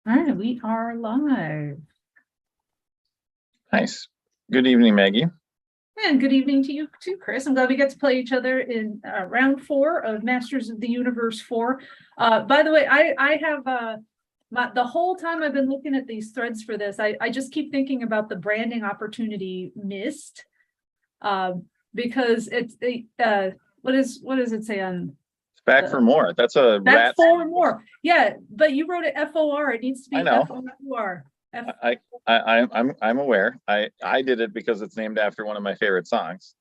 All right, we are live. Nice. Good evening, Maggie. And good evening to you too, Chris. I'm glad we get to play each other in round 4 of Masters of the Universe 4. By the way, I have the whole time I've been looking at these threads for this, I just keep thinking about the branding opportunity missed. Because it's what does it say on It's back for more. That's a rat. For more. Yeah, but you wrote it FOR. It needs to be I know. FOR. I'm aware. I did it because it's named after one of my favorite songs.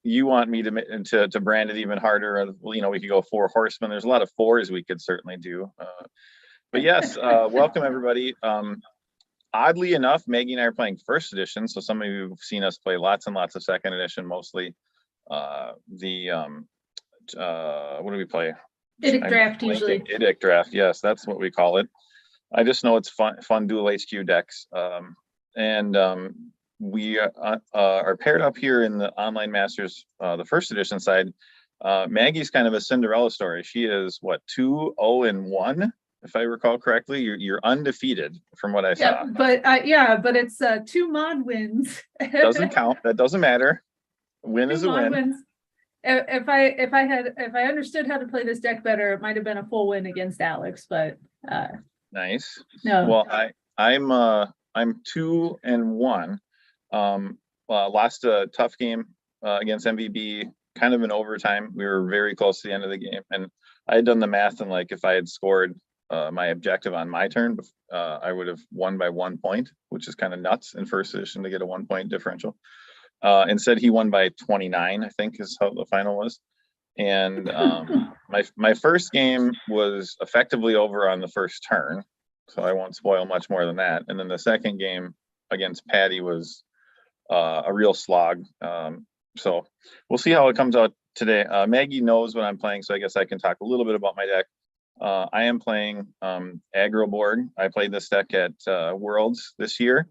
You want me to brand it even harder? You know, we could go 4 horsemen. There's a lot of 4s we could certainly do. But yes, welcome everybody. Oddly enough, Maggie and I are playing first edition, so some of you have seen us play lots and lots of second edition, mostly. What do we play? Edict draft usually. Edict draft, yes, that's what we call it. I just know it's fun dual HQ decks, we are paired up here in the Online Masters, the first edition side. Maggie's kind of a Cinderella story. She is what, 2-0-1, if I recall correctly. You're undefeated from what I saw. But it's 2 mod wins. Doesn't count. That doesn't matter. Win is a win. Wins. If I understood how to play this deck better, it might have been a full win against Alex, but nice. No. Well, I'm 2-1. Lost a tough game against MVB, kind of in overtime. We were very close to the end of the game, and I had done the math, and like if I had scored my objective on my turn, I would have won by 1 point, which is kind of nuts in first edition to get a 1 point differential. Instead, he won by 29, I think is how the final was. And my first game was effectively over on the first turn, so I won't spoil much more than that. And then the second game against Patty was a real slog. So we'll see how it comes out today. Maggie knows what I'm playing, so I guess I can talk a little bit about my deck. I am playing Aggro Board. I played this deck at Worlds this year.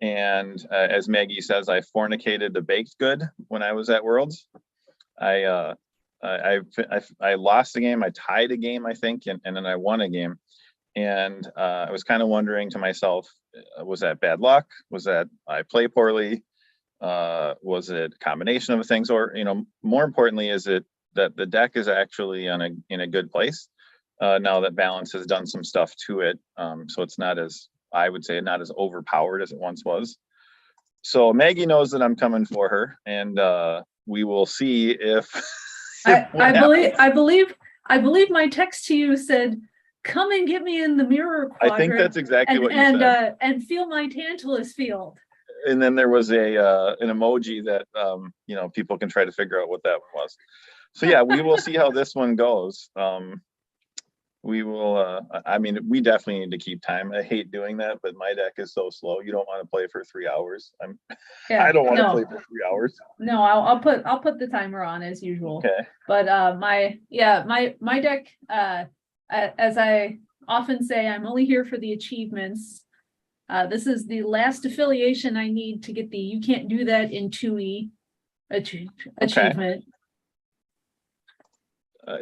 And as Maggie says, I fornicated the baked good when I was at Worlds. I lost a game, I tied a game, I think, and then I won a game. And I was kind of wondering to myself, was that bad luck? Was that I play poorly? Was it a combination of things? Or, you know, more importantly, is it that the deck is actually in a good place now that balance has done some stuff to it? So it's not as, I would say, not as overpowered as it once was. So Maggie knows that I'm coming for her, and we will see if. I believe my text to you said, "Come and get me in the mirror quadrant." I think that's exactly what you said. And feel my Tantalus field. And then there was an emoji that you know, people can try to figure out what that one was. So yeah, we will see how this one goes. We will, I mean, we definitely need to keep time. I hate doing that, but my deck is so slow. You don't want to play for 3 hours. I don't want to play for 3 hours. No, I'll put the timer on as usual. Okay. But my deck, as I often say, I'm only here for the achievements. This is the last affiliation I need to get the "you can't do that in 2E" achievement.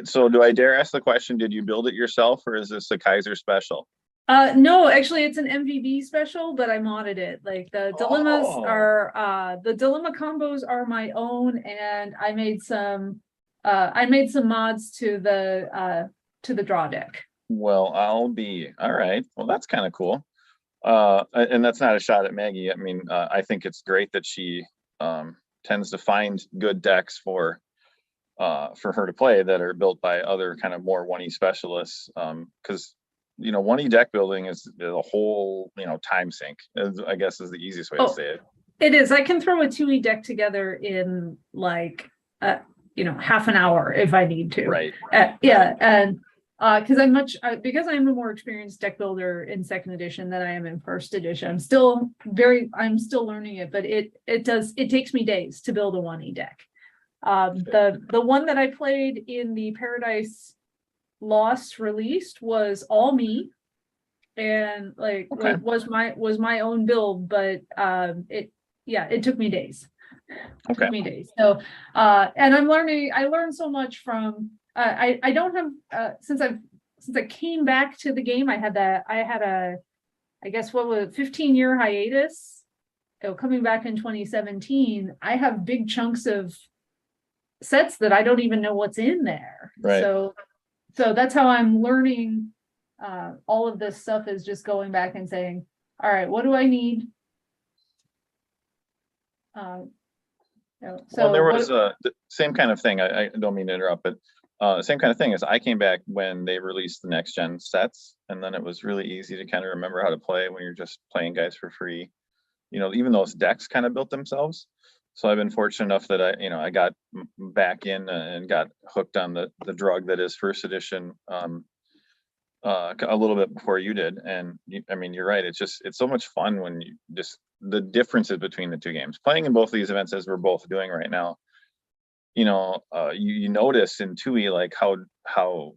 So do I dare ask the question, did you build it yourself, or is this a Kaiser special? No, actually it's an MVB special, but I modded it. Like the dilemmas are the dilemma combos are my own, and I made some mods to the draw deck. Well, all right. Well, that's kind of cool. And that's not a shot at Maggie. I mean, I think it's great that she tends to find good decks for her to play that are built by other kind of more 1E specialists, because you know, 1E deck building is a whole, you know, time sink, I guess is the easiest way to say it. It is. I can throw a 2E deck together in like you know, half an hour if I need to. Right. Yeah, and because I'm a more experienced deck builder in second edition than I am in first edition. I'm still learning it, but it takes me days to build a 1E deck. The one that I played in the Paradise Lost released was all me, and like was my own build, but it took me days. It took me days. So and I learned so much from I don't have since since I came back to the game, I had a, I guess what was 15-year hiatus. Coming back in 2017, I have big chunks of sets that I don't even know what's in there. Right. So that's how I'm learning. All of this stuff is just going back and saying, all right, what do I need? Well, there was the same kind of thing. I don't mean to interrupt, but same kind of thing is I came back when they released the next gen sets, and then it was really easy to kind of remember how to play when you're just playing guys for free. Even those decks kind of built themselves. So I've been fortunate enough that I got back in and got hooked on the drug that is first edition a little bit before you did. And I mean, you're right. It's so much fun when you just the differences between the two games. Playing in both of these events as we're both doing right now, you notice in 2E like how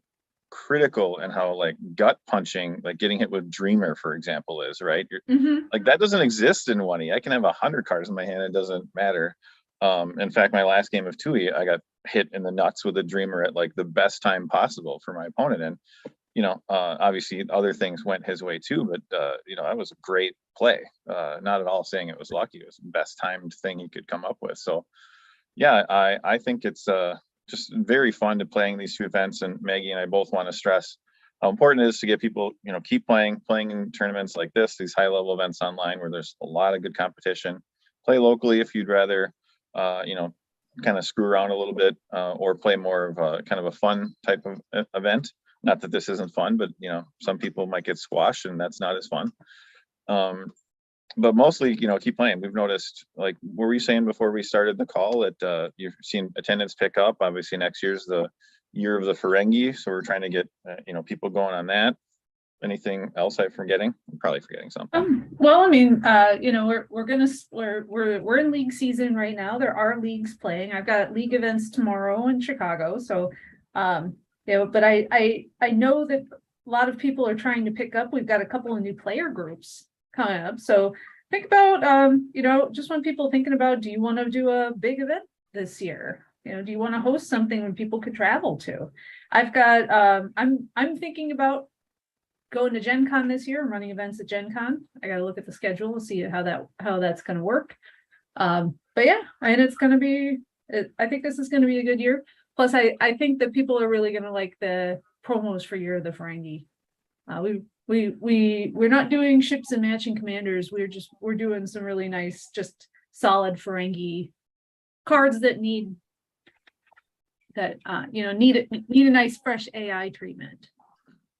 critical and how like gut punching, like getting hit with Dreamer, for example, is, right? Like that doesn't exist in 1E. I can have 100 cards in my hand, it doesn't matter. In fact, my last game of 2E, I got hit in the nuts with a Dreamer at like the best time possible for my opponent. And obviously other things went his way too, but that was a great play. Not at all saying it was lucky. It was the best timed thing he could come up with. So yeah, I think it's just very fun to playing these two events. And Maggie and I both want to stress how important it is to get people, keep playing in tournaments like this, these high level events online where there's a lot of good competition. Play locally if you'd rather, kind of screw around a little bit, or play more of a kind of a fun type of event. Not that this isn't fun, but some people might get squashed and that's not as fun. But mostly, keep playing. We've noticed, like, what were you saying before we started the call, that you've seen attendance pick up? Obviously, next year's the year of the Ferengi, so we're trying to get people going on that. Anything else I'm forgetting? I'm probably forgetting something. Well, I mean, we're in league season right now. There are leagues playing. I've got league events tomorrow in Chicago, so but I know that a lot of people are trying to pick up. We've got a couple of new player groups coming up. So think about, just when people thinking about, do you want to do a big event this year? Do you want to host something when people could travel to? I've got, I'm thinking about going to Gen Con this year and running events at Gen Con. I got to look at the schedule and see how that's going to work. But yeah, and it's going to be, I think this is going to be a good year. Plus, I think that people are really going to like the promos for Year of the Ferengi. We're not doing ships and matching commanders. We're doing some really nice, just solid Ferengi cards that need a nice fresh AI treatment.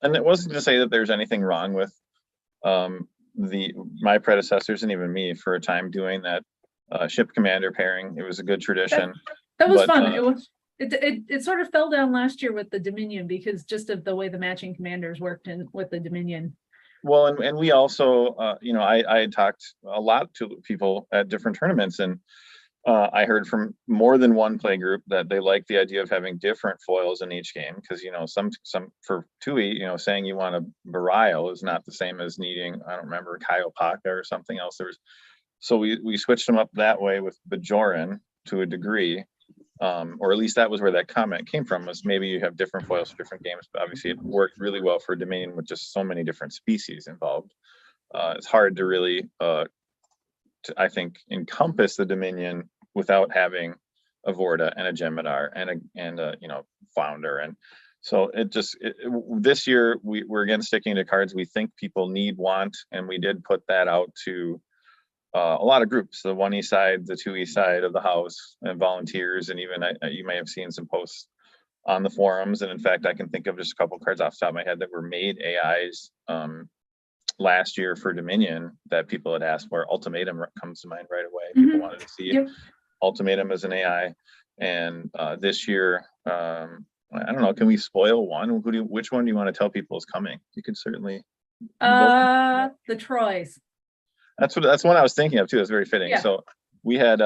And it wasn't to say that there's anything wrong with my predecessors and even me for a time doing that ship commander pairing. It was a good tradition. That was fun. It sort of fell down last year with the Dominion because just of the way the matching commanders worked in with the Dominion. Well, and we also, I had talked a lot to people at different tournaments, and I heard from more than one play group that they like the idea of having different foils in each game because some for 2E, saying you want a Barial is not the same as needing, I don't remember, Kaiopaka or something else. So we switched them up that way with Bajoran to a degree. Or at least that was where that comment came from, was maybe you have different foils for different games, but obviously it worked really well for Dominion with just so many different species involved. It's hard to really, I think, encompass the Dominion without having a Vorta and a Jem'Hadar and a Flounder. And so this year we're again sticking to cards we think people want, and we did put that out to a lot of groups, the 1E side, the 2E side of the house, and volunteers, and even you may have seen some posts on the forums. And in fact, I can think of just a couple cards off the top of my head that were made AIs last year for Dominion that people had asked for. Ultimatum comes to mind right away. People wanted to see Ultimatum as an AI. And this year, I don't know, can we spoil one? Which one do you want to tell people is coming? You could certainly. The Troys. That's one I was thinking of too. It's very fitting. Yeah. So we had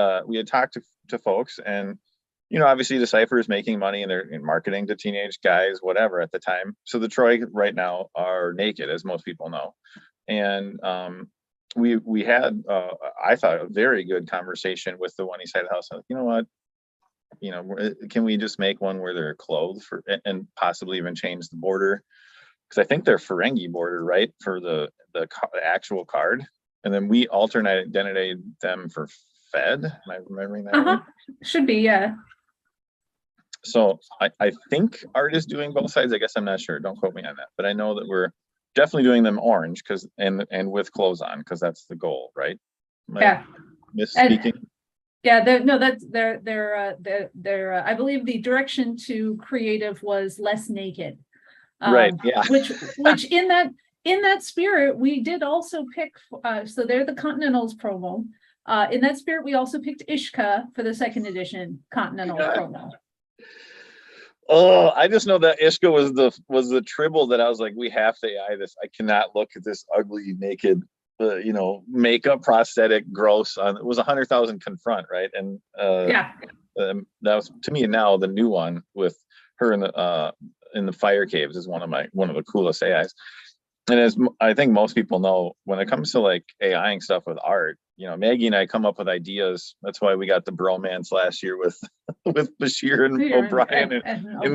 talked to folks, and obviously Decipher is making money and they're marketing to teenage guys, whatever, at the time. So the Troy right now are naked, as most people know. And we had I thought a very good conversation with the 1E side of the house. Like, you know what? Can we just make one where they're clothed and possibly even change the border because I think they're Ferengi border, right, for the actual card, and then we alternate them for Fed. Am I remembering that right? Should be, yeah. So I think Art is doing both sides. I guess I'm not sure. Don't quote me on that, but I know that we're definitely doing them orange because and with clothes on because that's the goal, right? Yeah. Misspeaking. Yeah, that's they're I believe the direction to creative was less naked. Right, yeah. Which in that spirit, we did also pick, so they're the Continentals promo. In that spirit, we also picked Ishka for the second edition Continental promo. Oh, I just know that Ishka was the Tribble that I was like, we have to AI this. I cannot look at this ugly, naked, makeup, prosthetic, gross. It was 100,000 confront, right? And yeah, that was to me now the new one with her in the fire caves is one of the coolest AIs. And as I think most people know, when it comes to like AIing stuff with Art, Maggie and I come up with ideas. That's why we got the bromance last year with Bashir and O'Brien in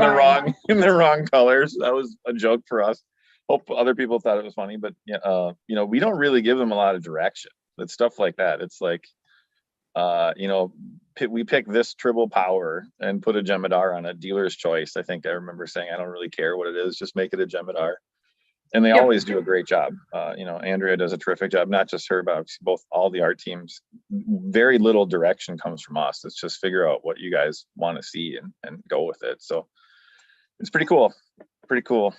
the wrong colors. That was a joke for us. Hope other people thought it was funny, but we don't really give them a lot of direction. It's stuff like that. It's like, we pick this Tribble power and put a Jemadar on a dealer's choice. I think I remember saying, I don't really care what it is, just make it a Jemadar. And they always do a great job. Andrea does a terrific job, not just her, but all the art teams. Very little direction comes from us. Let's just figure out what you guys want to see and go with it. So it's pretty cool. Pretty cool.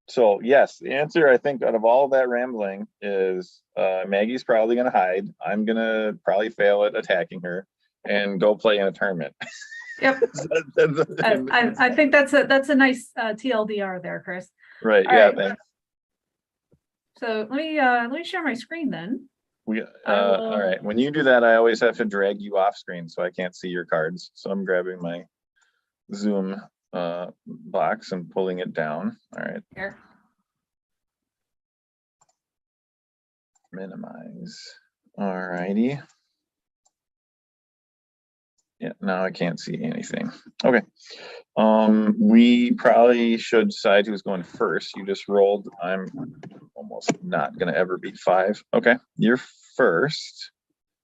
So yes, the answer, I think, out of all that rambling is Maggie's probably going to hide. I'm going to probably fail at attacking her and go play in a tournament. Yep. I think that's a nice TLDR there, Chris. Right. All right. Thanks. So let me share my screen then. All right. When you do that, I always have to drag you off screen so I can't see your cards. So I'm grabbing my Zoom box and pulling it down. All right. Here. Minimize. All righty. Yeah, now I can't see anything. Okay. We probably should decide who's going first. You just rolled. I'm almost not gonna ever beat 5. Okay, you're first.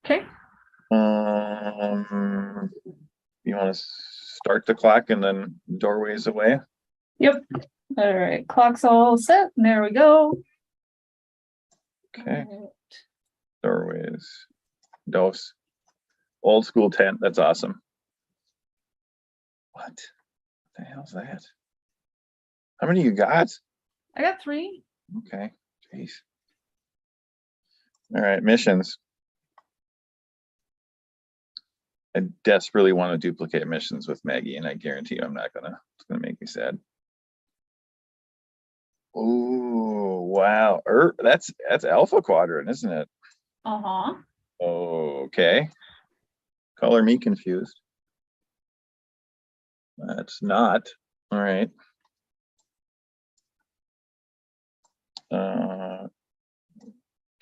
Okay. You want to start the clock and then doorways away? Yep. All right, clock's all set. And there we go. Okay. Doorways. Dose. Old school tent. That's awesome. What the hell's that? How many you got? I got 3. Okay. Jeez. All right. Missions. I desperately want to duplicate missions with Maggie, and I guarantee you I'm not gonna. It's gonna make me sad. Oh wow. That's Alpha Quadrant, isn't it? Uh-huh. Okay. Color me confused. That's not. All right.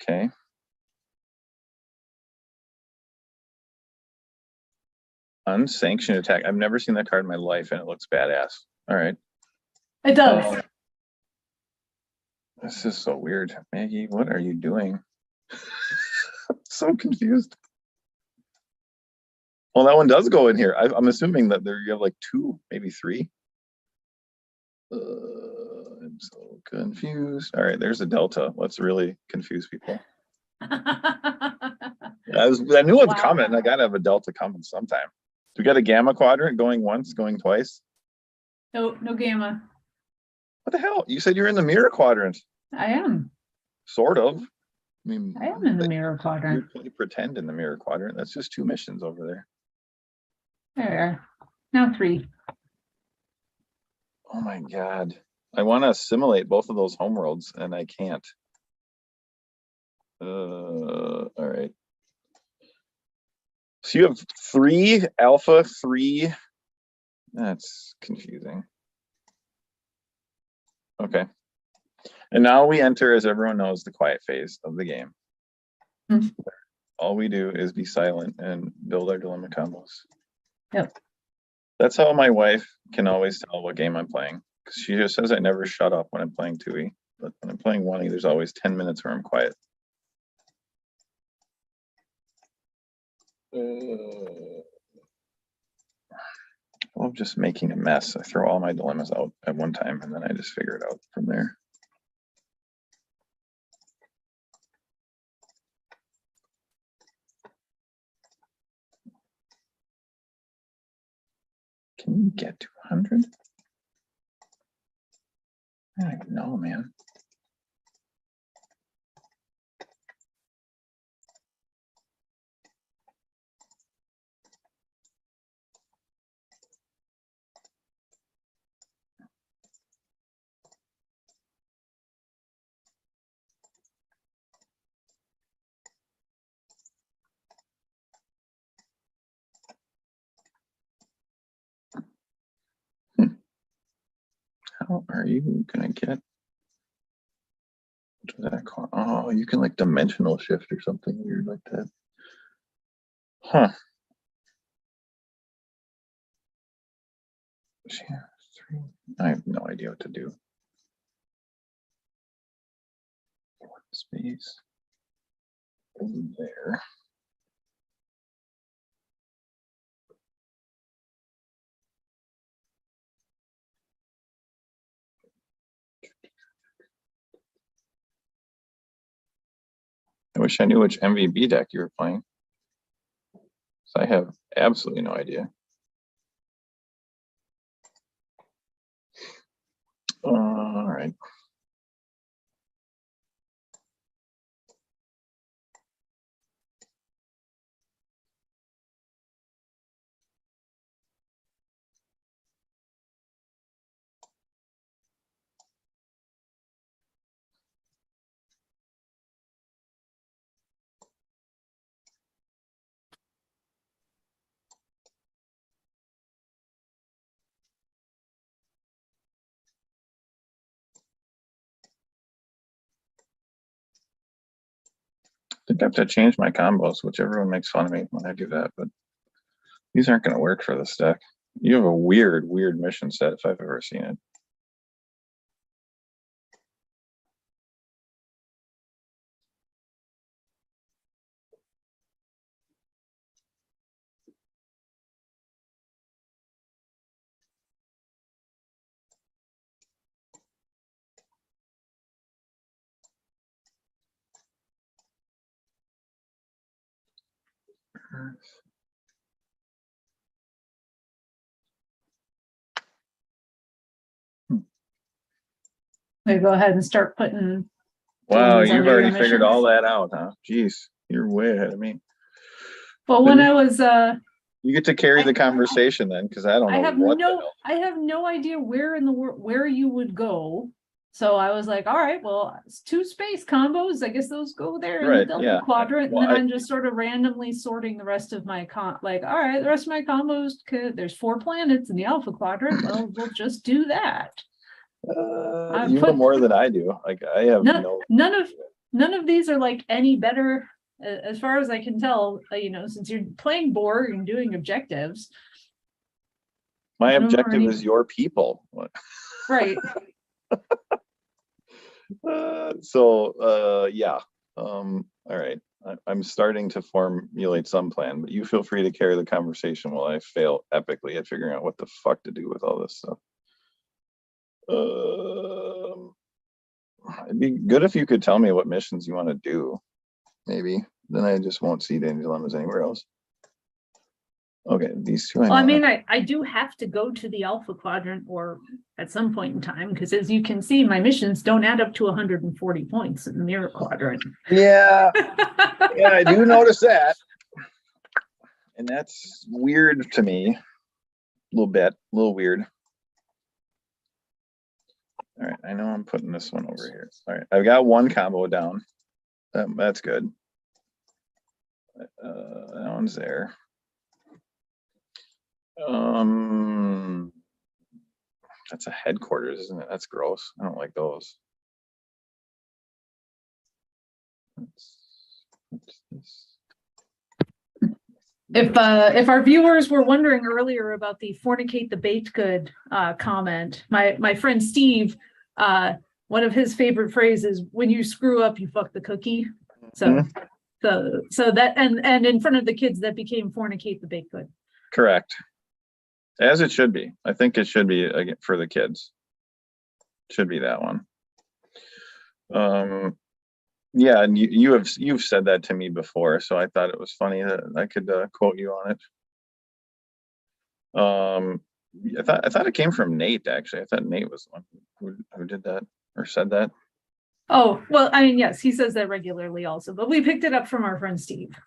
Okay. Unsanctioned attack. I've never seen that card in my life, and it looks badass. All right. It does. This is so weird. Maggie, what are you doing? I'm so confused. Well, that one does go in here. I'm assuming that you have like 2, maybe 3. I'm so confused. All right, there's a delta. Let's really confuse people. I knew it's coming. I gotta have a delta coming sometime. We got a gamma quadrant going once, going twice. No gamma. What the hell? You said you're in the mirror quadrant. I am. Sort of. I mean, I am in the mirror quadrant. You pretend in the mirror quadrant. That's just 2 missions over there. There. Now 3. Oh my god. I want to assimilate both of those homeworlds, and I can't. All right. So you have 3 alpha, 3. That's confusing. Okay. And now we enter, as everyone knows, the quiet phase of the game. Mm-hmm. All we do is be silent and build our dilemma combos. Yep. That's how my wife can always tell what game I'm playing, because she just says I never shut up when I'm playing 2E. but when I'm playing 1E, there's always 10 minutes where I'm quiet. I'm just making a mess. I throw all my dilemmas out at one time and then I just figure it out from there. Can you get to 100? I don't even know, man. How are you gonna get to that? Oh, you can like dimensional shift or something weird like that. Huh. I have no idea what to do. One space over there. I wish I knew which MVB deck you were playing. So I have absolutely no idea. All right. I think I have to change my combos, which everyone makes fun of me when I do that, but these aren't going to work for this deck. You have a weird mission set if I've ever seen it. We go ahead and start putting. Wow, dilemmas you've under your already figured missions. all that out, huh? Jeez, you're way ahead of me. Well, when I was You get to carry the conversation then, because I don't know what the hell. I have no idea where in the world where you would go. So I was like, all right, well, it's 2 space combos. I guess those go there in the Right, Delta yeah. quadrant. Well, And then I'm just sort of randomly sorting the rest of my like, all right, the rest of my combos there's 4 planets in the Alpha quadrant. Well, we'll just do that. You know more than I do. Like I have none of these are like any better as far as I can tell, you know, since you're playing Borg and doing objectives. My objective is your people. Right. Yeah. All right. I'm starting to formulate some plan, but you feel free to carry the conversation while I fail epically at figuring out what the fuck to do with all this stuff. It'd be good if you could tell me what missions you want to do. Maybe then I just won't see any dilemmas anywhere else. Okay, these two. Well, I mean, I do have to go to the Alpha quadrant or at some point in time, because as you can see, my missions don't add up to 140 points in the mirror quadrant. Yeah, yeah, I do notice that, and that's weird to me. A little weird. All right, I know I'm putting this one over here. All right, I've got one combo down. That's good. That one's there. That's a headquarters, isn't it? That's gross. I don't like those. What's this? If our viewers were wondering earlier about the fornicate the baked good comment, my friend Steve one of his favorite phrases, when you screw up, you fuck the cookie. So, so that, and in front of the kids, that became fornicate the baked good. Correct. As it should be. I think it should be again for the kids. Should be that one. Yeah, and you've said that to me before, so I thought it was funny that I could quote you on it. I thought it came from Nate, actually. I thought Nate was the one who did that or said that. Oh, well, I mean, yes, he says that regularly also, but we picked it up from our friend Steve.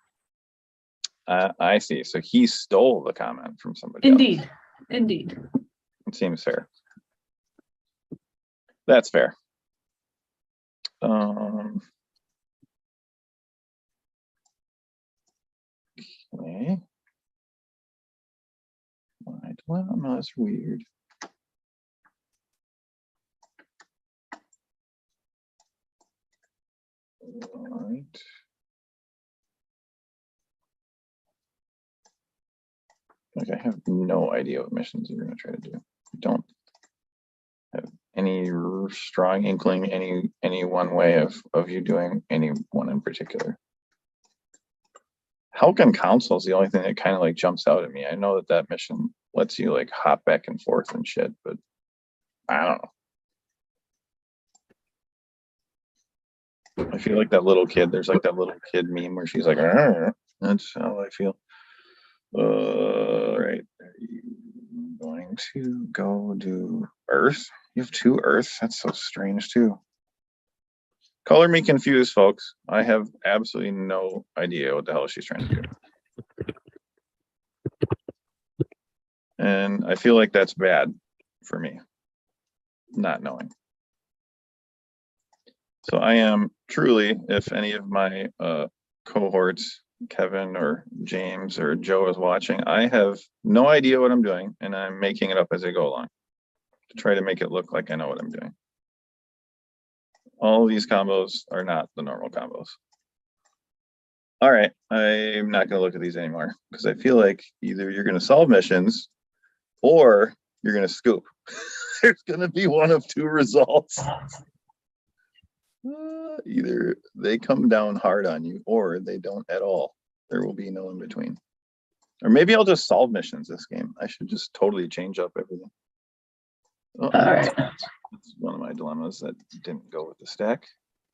I see. So he stole the comment from somebody Indeed. else. Indeed. It seems fair. That's fair. Okay. My dilemma is weird. All right. Like I have no idea what missions you're going to try to do. I don't have any strong inkling, any one way of you doing any one in particular. Helkin Council is the only thing that kind of like jumps out at me. I know that mission lets you like hop back and forth and shit, but I don't know. I feel like that little kid. There's like that little kid meme where she's like, "Arr." That's how I feel. Right. Are you going to go do Earth? You have 2 Earths. That's so strange too. Color me confused, folks. I have absolutely no idea what the hell she's trying to do. And I feel like that's bad for me, not knowing. So I am truly, if any of my cohorts, Kevin or James or Joe is watching, I have no idea what I'm doing, and I'm making it up as I go along to try to make it look like I know what I'm doing. All of these combos are not the normal combos. All right, I'm not going to look at these anymore because I feel like either you're going to solve missions or you're going to scoop. There's going to be one of 2 results. Either they come down hard on you or they don't at all. There will be no in between. Or maybe I'll just solve missions this game. I should just totally change up everything. Oh, All right. that's one of my dilemmas that didn't go with the stack.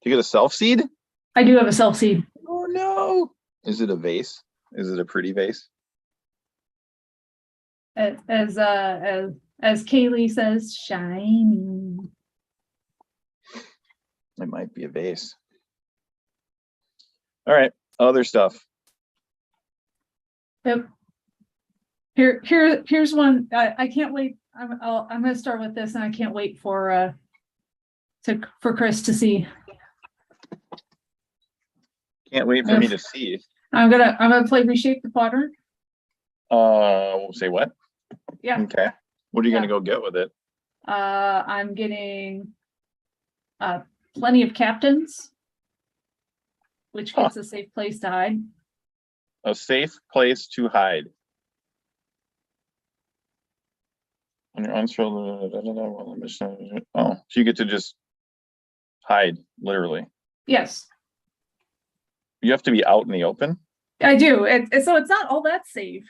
Do you get a self seed? I do have a self seed. Oh no. Is it a vase? Is it a pretty vase? As Kaylee says, shiny. It might be a vase. All right, other stuff. Yep. Here's one. I can't wait. I'm going to start with this, and I can't wait for Chris to see. Can't wait for me to see. I'm gonna play Reshape the Quadrant. Say what? Yeah. Okay. What are you gonna go get with it? I'm getting plenty of captains, which gets a safe place to hide. A safe place to hide. On your unscroll, oh, so you get to just hide, literally. Yes. You have to be out in the open? I do. So it's not all that safe.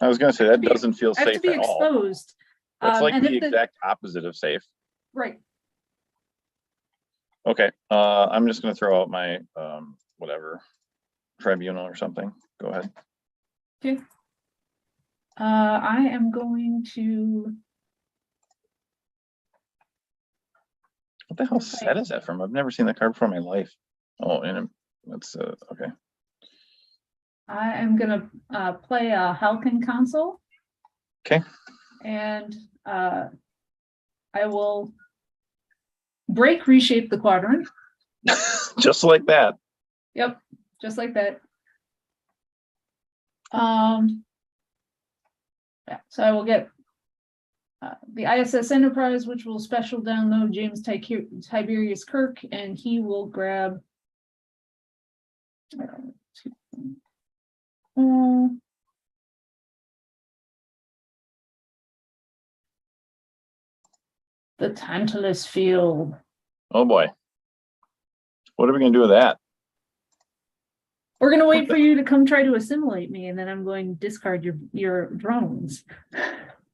I was gonna say that doesn't feel I have safe to be at all. exposed. That's like the exact opposite of safe. Right. Okay. I'm just gonna throw out my whatever tribunal or something. Go ahead. Okay. I am going to. What the hell set is that from? I've never seen that card before in my life. Oh, and that's okay. I am gonna play a Halcyon console. Okay. And I will reshape the quadrant. Just like that. Yep, just like that. Yeah, so I will get the ISS Enterprise, which will special download James Tiberius Kirk, and he will grab the Tantalus Field. Oh boy. What are we gonna do with that? We're gonna wait for you to come try to assimilate me, and then I'm going to discard your drones.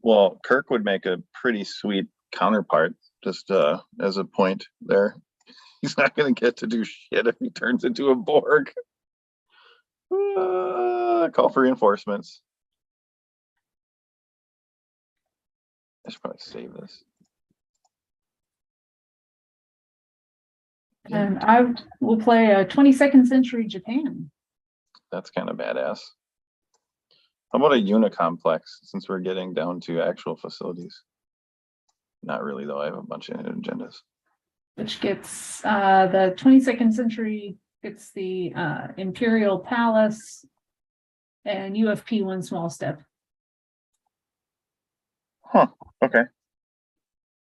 Well, Kirk would make a pretty sweet counterpart, just as a point there. He's not gonna get to do shit if he turns into a Borg. Call for reinforcements. I should probably save this. And I will play a 22nd century Japan. That's kind of badass. How about a Unicomplex, since we're getting down to actual facilities? Not really, though. I have a bunch of agendas. Which gets the 22nd century, gets the Imperial Palace, and UFP one small step. Huh, okay.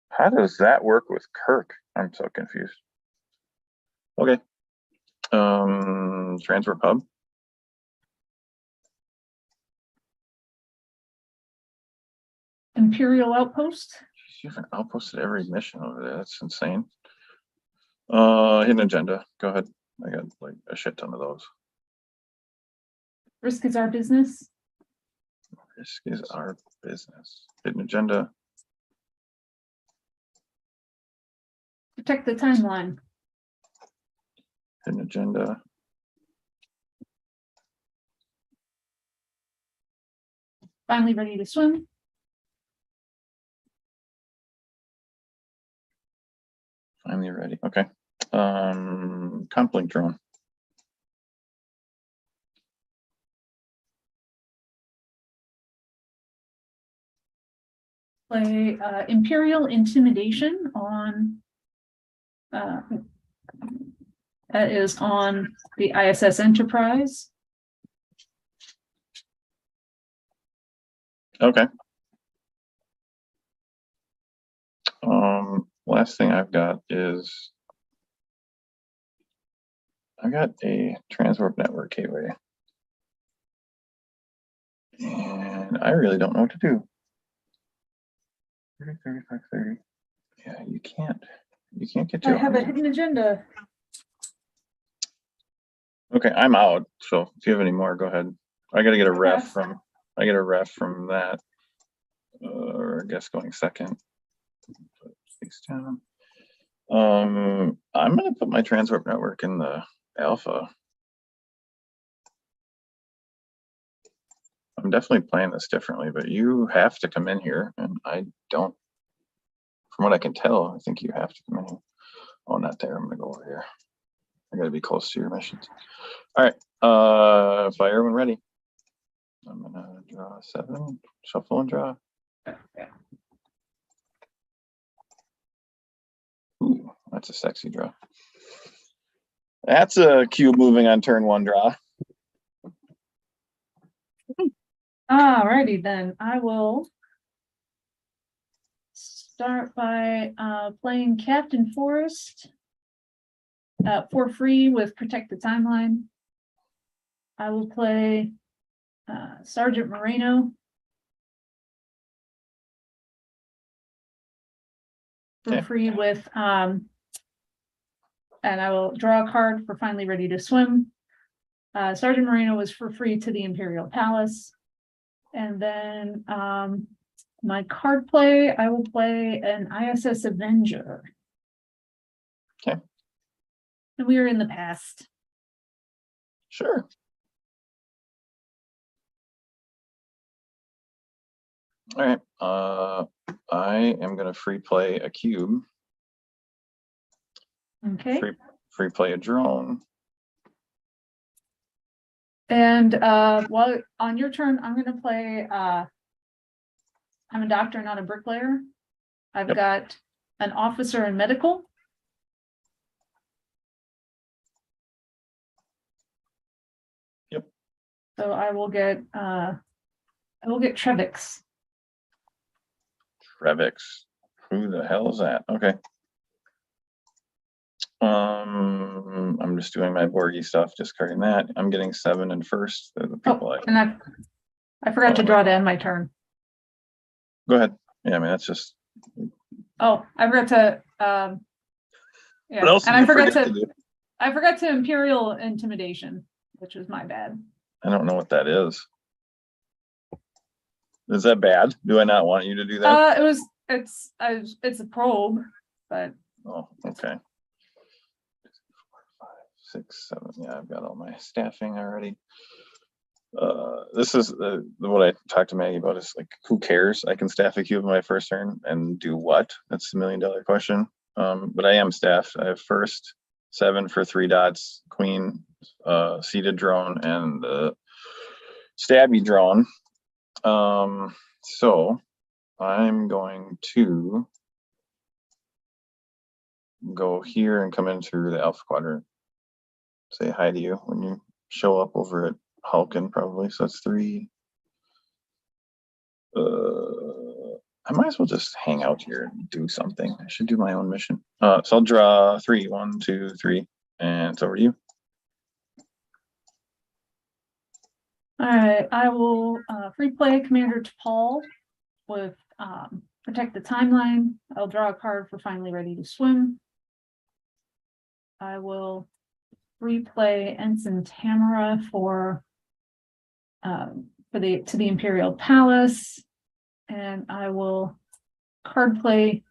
How does that work with Kirk? I'm so confused. Okay. Transfer pub. Imperial Outpost. You have an outpost at every mission over there. That's insane. Hidden agenda. Go ahead. I got like a shit ton of those. Risk is our business. Risk is our business. Hidden agenda. Protect the timeline. Hidden agenda. Finally ready to swim. Finally ready. Okay. Conflict drone. Play Imperial Intimidation on that is on the ISS Enterprise. Okay. Last thing I've got is I got a transwarp network gateway. And I really don't know what to do. 30, 35, 30. Yeah, you can't get to I have a hidden agenda. Okay, I'm out. So if you have any more, go ahead. I gotta get a ref from that. Or I guess going second. I'm gonna put my transwarp network in the alpha. I'm definitely playing this differently, but you have to come in here, and I don't. From what I can tell, I think you have to come in here. Oh, not there. I'm gonna go over here. I gotta be close to your missions. All right, fire when ready. I'm gonna draw 7, shuffle and draw. Ooh, that's a sexy draw. That's a cube moving on turn 1 draw. Alrighty then, I will start by playing Captain Forrest for free with Protect the Timeline. I will play Sergeant Moreno for free with and I will draw a card for Finally Ready to Swim. Sergeant Moreno was for free to the Imperial Palace. And then my card play, I will play an ISS Avenger. Okay. And we are in the past. Sure. All right. I am going to free play a cube. Okay. Free play a drone. And while on your turn, I'm going to play. I'm a doctor, not a bricklayer. I've got an officer in medical. Yep. So I will get Tribbles. Tribbles. Who the hell is that? Okay. I'm just doing my Borgy stuff, discarding that. I'm getting 7 in first. The people and I forgot to draw to end my turn. Go ahead. Yeah, I mean that's just. Oh, I forgot to Yeah, else and did you forget to do? I forgot to Imperial Intimidation, which was my bad. I don't know what that is. Is that bad? Do I not want you to do that? It's a probe, but Oh, okay. 4, 5, 6, 7. Yeah, I've got all my staffing already. This is what I talked to Maggie about, is like, who cares? I can staff a cube in my first turn and do what? That's the $1 million question. But I am staffed. I have first 7 for 3 dots, queen, seated drone, and stabby drone. So I'm going to go here and come in through the Alpha Quadrant. Say hi to you when you show up over at Hulkin, probably. So that's 3. I might as well just hang out here and do something. I should do my own mission. So I'll draw 3. 1, 2, 3, and it's over to you. all right. I will free play Commander T'Pol with Protect the Timeline. I'll draw a card for Finally Ready to Swim. I will replay Ensign Tamara for to the Imperial Palace, and I will card play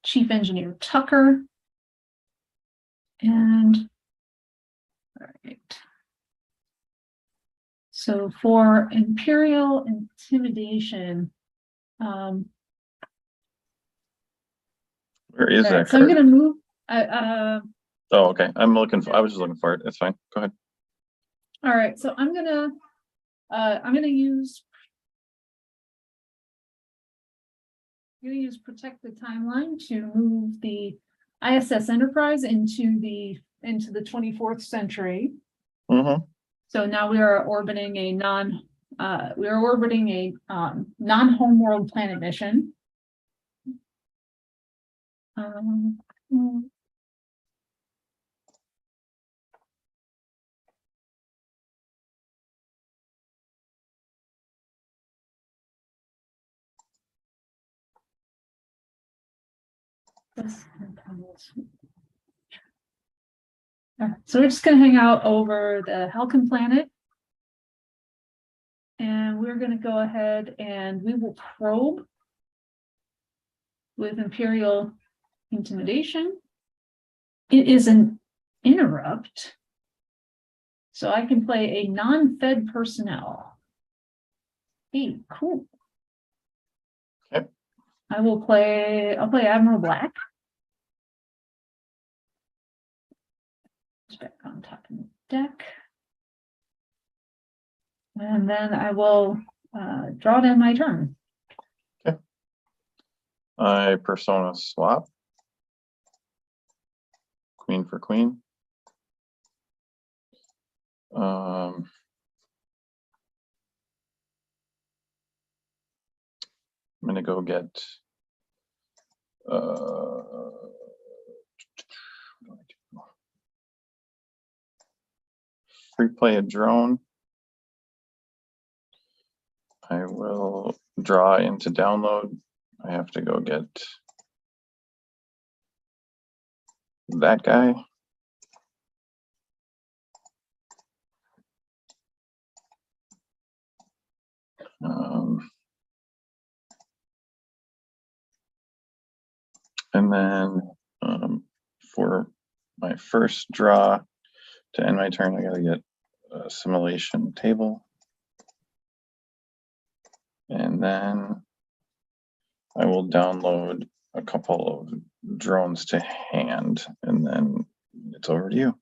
Chief Engineer Tucker. And all right. So for Imperial Intimidation, Where is right, that so card? I'm gonna move. Oh, okay. I was just looking for it. That's fine. Go ahead. All right, so I'm gonna use Protect the Timeline to move the ISS Enterprise into the 24th century. Mm-hmm. So now we are orbiting a non-homeworld planet mission. So we're just going to hang out over the Helkin planet. And we're going to go ahead and we will probe with Imperial Intimidation. It is an interrupt. So I can play a non-fed personnel. Hey, cool. Okay. I'll play Admiral Black. Back on top of the deck. And then I will draw down my turn. Okay. I persona swap. Queen for queen. I'm gonna go get free play a drone. I will draw into download. I have to go get that guy. And then for my first draw to end my turn, I gotta get a simulation table. And then I will download a couple of drones to hand, and then it's over to you.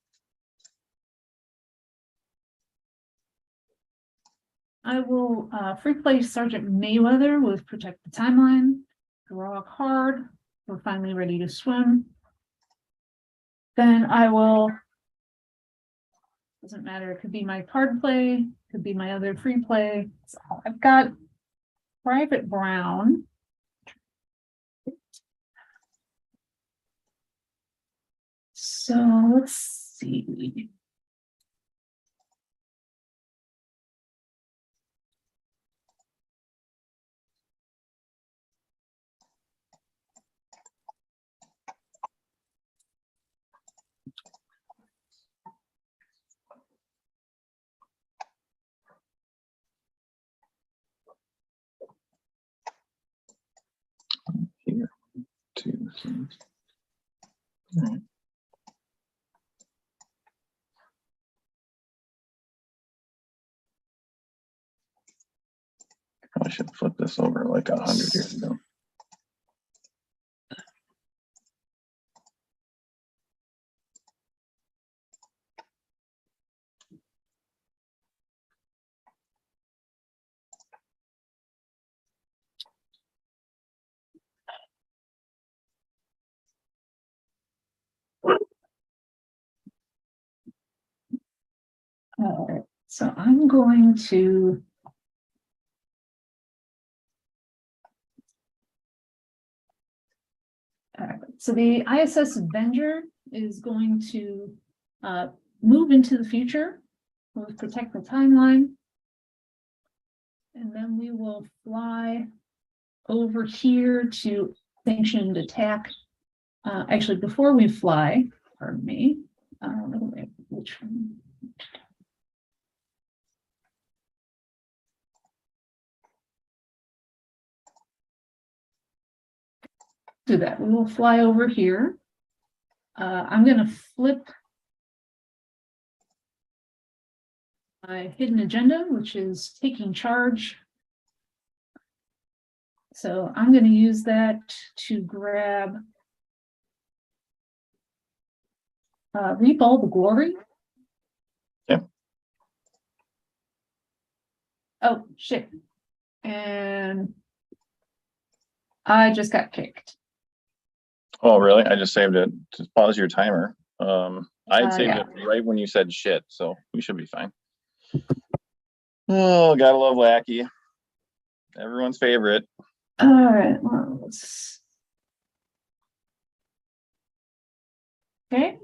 I will free play Sergeant Mayweather with Protect the Timeline, draw a card. We're finally ready to swim. Then I will, doesn't matter, it could be my card play, could be my other free play. So I've got Private Brown. So let's see. Right. I should flip this over like 100 years ago. All right, so I'm going to so the ISS Avenger is going to move into the future with Protect the Timeline. And then we will fly over here to Sanctioned Attack. Actually, before we fly, pardon me, which one? Do that. We will fly over here. I'm going to flip my hidden agenda, which is taking charge. So I'm going to use that to grab Reap All the Glory. Yep. Oh, shit. And I just got kicked. Oh, really? I just saved it. Just pause your timer. I saved Yeah. it right when you said shit, so we should be fine. Oh, gotta love Lackey. Everyone's favorite. All right. Well, let's... Okay.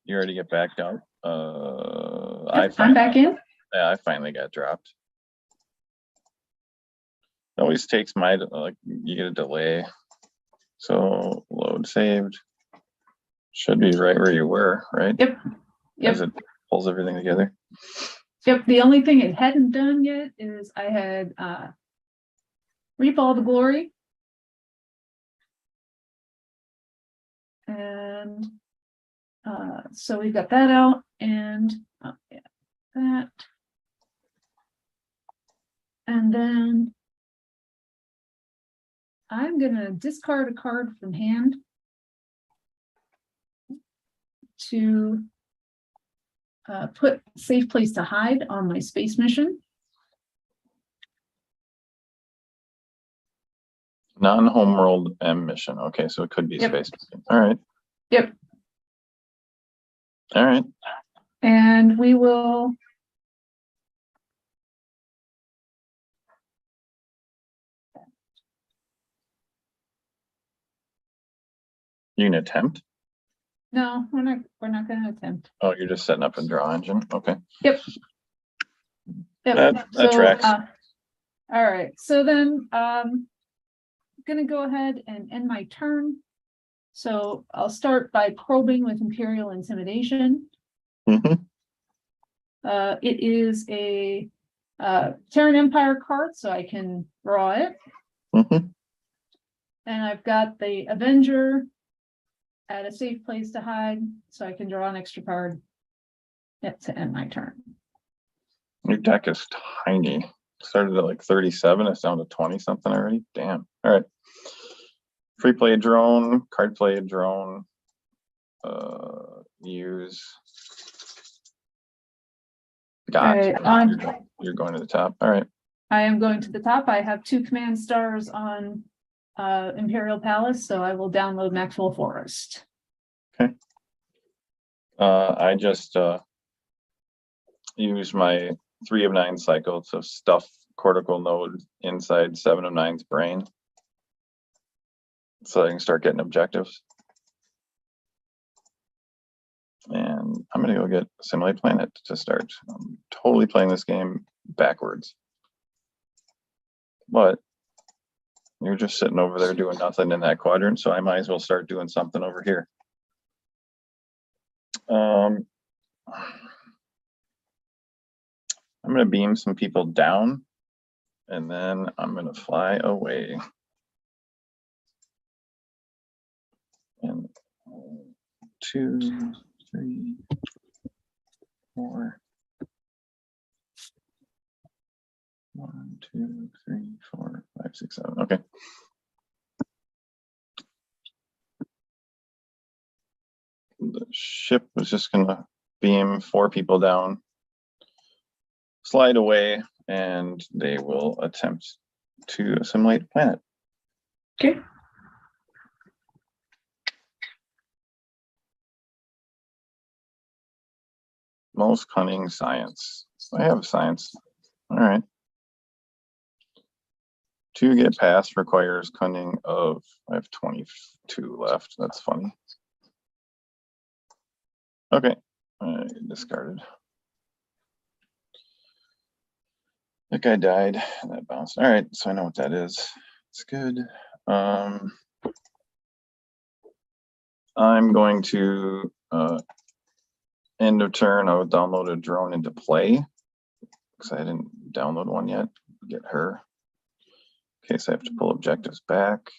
You already get back down. Yep, I'm back in. Yeah, I finally got dropped. It always takes my, like, you get a delay. So load saved. Should be right where you were, right? Yep. Yep. As it pulls everything together. Yep. The only thing it hadn't done yet is I had Reap All the Glory. And so we got that out, and yeah, that. And then I'm gonna discard a card from hand to put Safe Place to Hide on my space mission. Non-homeworld M mission. Okay, so it could be Yep. space. All right. Yep. All right. And we will You can attempt. no, we're not gonna attempt. Oh, you're just setting up a draw engine. Okay. Yep. Yep. That tracks. All right. So then I'm gonna go ahead and end my turn. So I'll start by probing with Imperial Intimidation. Mm-hmm. It is a Terran Empire card, so I can draw it. Mm-hmm. And I've got the Avenger at a Safe Place to Hide, so I can draw an extra card to end my turn. Your deck is tiny. Started at like 37. It's down to 20 something already. Damn. All right. Free play drone, card play drone. Use. Got. Right, you're going to the top. All right. I am going to the top. I have 2 command stars on Imperial Palace, so I will download Maxwell Forest. Okay. I just use my 3 of 9 cycle to stuff cortical node inside 7 of 9's brain, so I can start getting objectives. And I'm gonna go get Simulate Planet to start. I'm totally playing this game backwards, but you're just sitting over there doing nothing in that quadrant, so I might as well start doing something over here. I'm gonna beam some people down, and then I'm gonna fly away. And 2, 3, 4. 1, 2, 3, 4, 5, 6, 7. Okay. The ship was just gonna beam 4 people down, slide away, and they will attempt to assimilate a planet. Okay. Most cunning science. I have science. All right. To get past requires cunning of, I have 22 left. That's funny. Okay, I discarded. That guy died and that bounced. All right, so I know what that is. It's good. I'm going to end of turn. I will download a drone into play because I didn't download one yet. Get her. Okay, so I have to pull objectives back.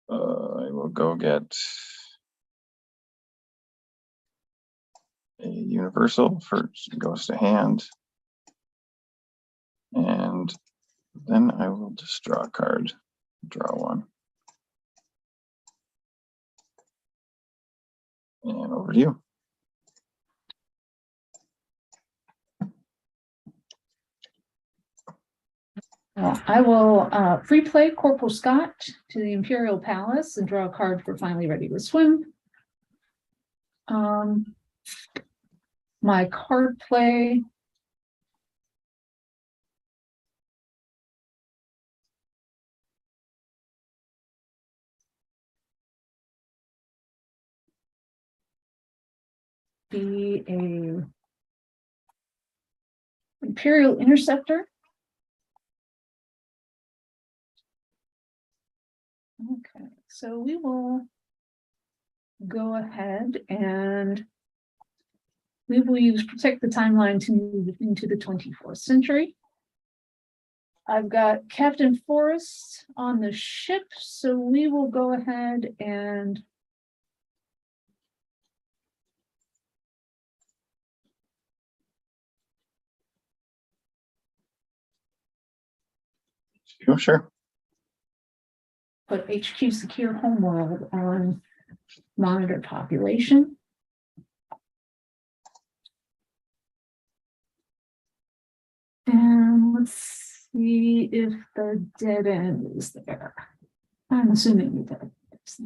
I will go get a universal. First goes to hand. And then I will just draw a card. Draw one. And over to you. I will free play Corporal Scott to the Imperial Palace and draw a card for Finally Ready to Swim. My card play. Be a Imperial Interceptor. Okay, so we will go ahead and we will use Protect the Timeline to move into the 24th century. I've got Captain Forrest on the ship, so we will go ahead and Sure. put HQ Secure Homeworld on monitor population. And let's see if the dead end is there. I'm assuming the dead end is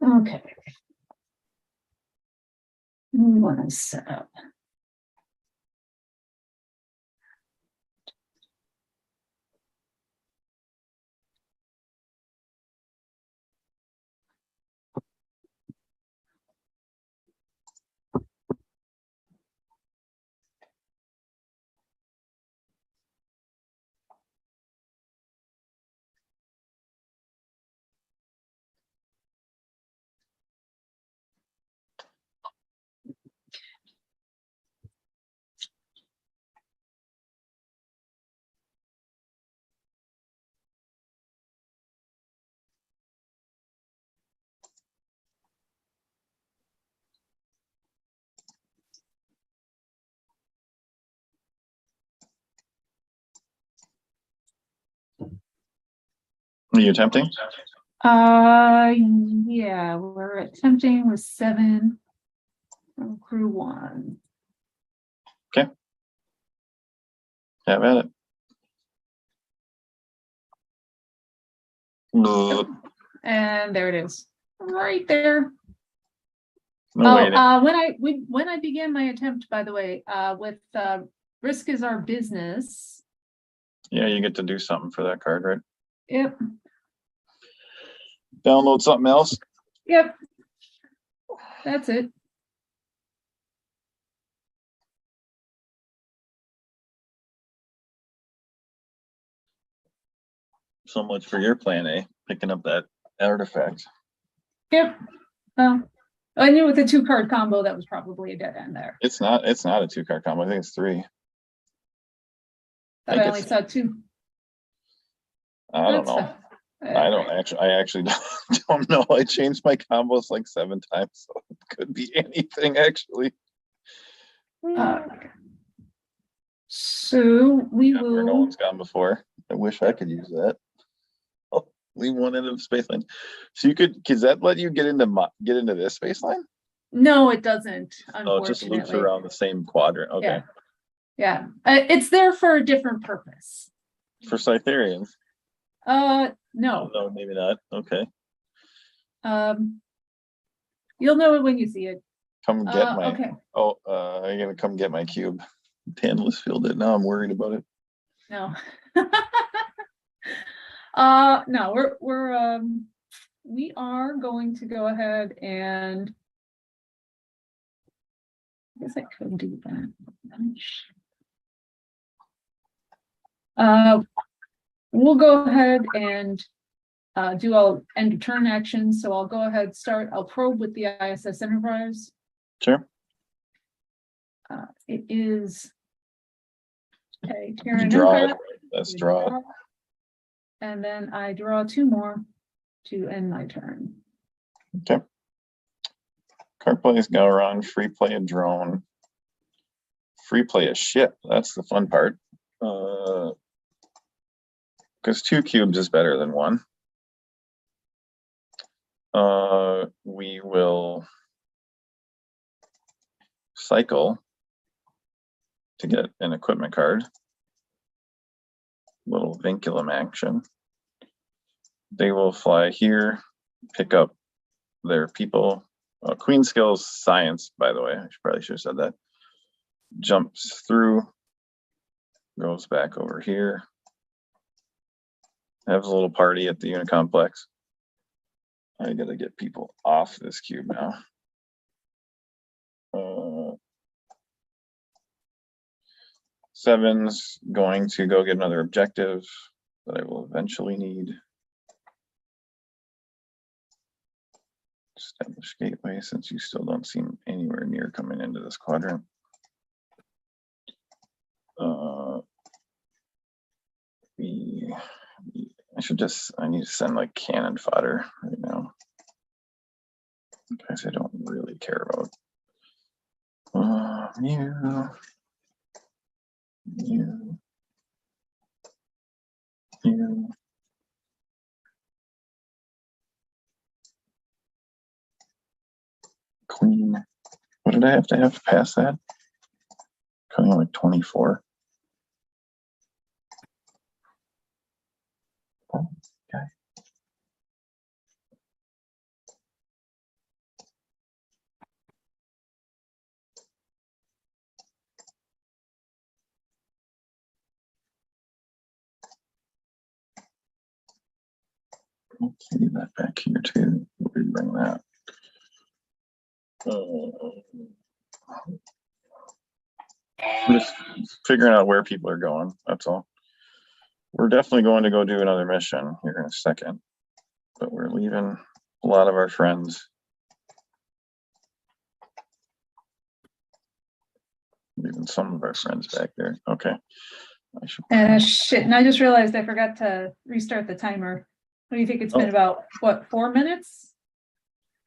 there. Okay. We want to set up. Are you attempting? Yeah, we're attempting with 7 from crew 1. Okay. Have at it. And there it is, right there. No waiting. When I began my attempt, by the way, with Risk is Our Business. Yeah, you get to do something for that card, right? Yep. Download something else. Yep. That's it. So much for your plan A, picking up that artifact. Yep. I knew with the 2-card combo that was probably a dead end there. It's not a 2-card combo. I think it's 3. But I only saw two. I don't know. I actually don't know. I changed my combos like 7 times, so it could be anything actually. So we Where no will, one's gone before. I wish I could use that. Oh, leave one end of the space line. So you could, does that let you get into this space line? no, it doesn't, Oh, it just loops unfortunately. around the same quadrant. Okay. Yeah, it's there for a different purpose. For Cytherians. No. No, maybe not. Okay. You'll know it when you see it. Come get my. Okay. Oh, I'm gonna come get my cube. Tantalus filled it. Now I'm worried about it. No. No, we are going to go ahead and I guess I could do that. We'll go ahead and do all end of turn actions. So I'll go ahead, I'll probe with the ISS Enterprise. Sure. It is okay. Draw it. Let's draw. And then I draw 2 more to end my turn. Okay. Card plays Gowron, free play a drone. Free play a ship. That's the fun part. Because 2 cubes is better than 1. We will cycle to get an equipment card. Little vinculum action. They will fly here, pick up their people. Queen skills science, by the way. I probably should have said that. Jumps through, goes back over here. Has a little party at the unit complex. I gotta get people off this cube now. Seven's going to go get another objective that I will eventually need. Establish gateway, since you still don't seem anywhere near coming into this quadrant. I need to send like cannon fodder right now. Guys, I don't really care about. You. Queen. What did I have to pass that? Coming like 24. Oh, okay. Let's leave that back here too. We'll bring that. Just figuring out where people are going. That's all. We're definitely going to go do another mission here in a second, but we're leaving a lot of our friends. Leaving some of our friends back there. Okay. Shit, and I just realized I forgot to restart the timer. What do you think? It's been about, what, 4 minutes?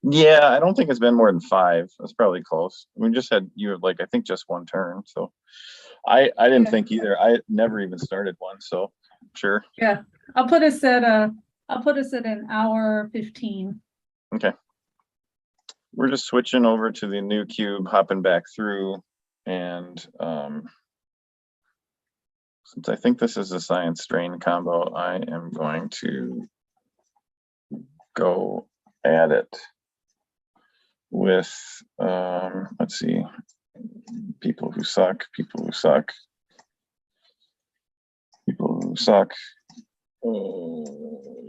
Yeah, I don't think it's been more than 5. That's probably close. We just had, you had like, I think just 1 turn. So I didn't think either. I never even started one. So sure. Yeah, I'll put us at an hour 15. Okay. We're just switching over to the new cube, hopping back through, and since I think this is a science strain combo, I am going to go at it with let's see, people who suck.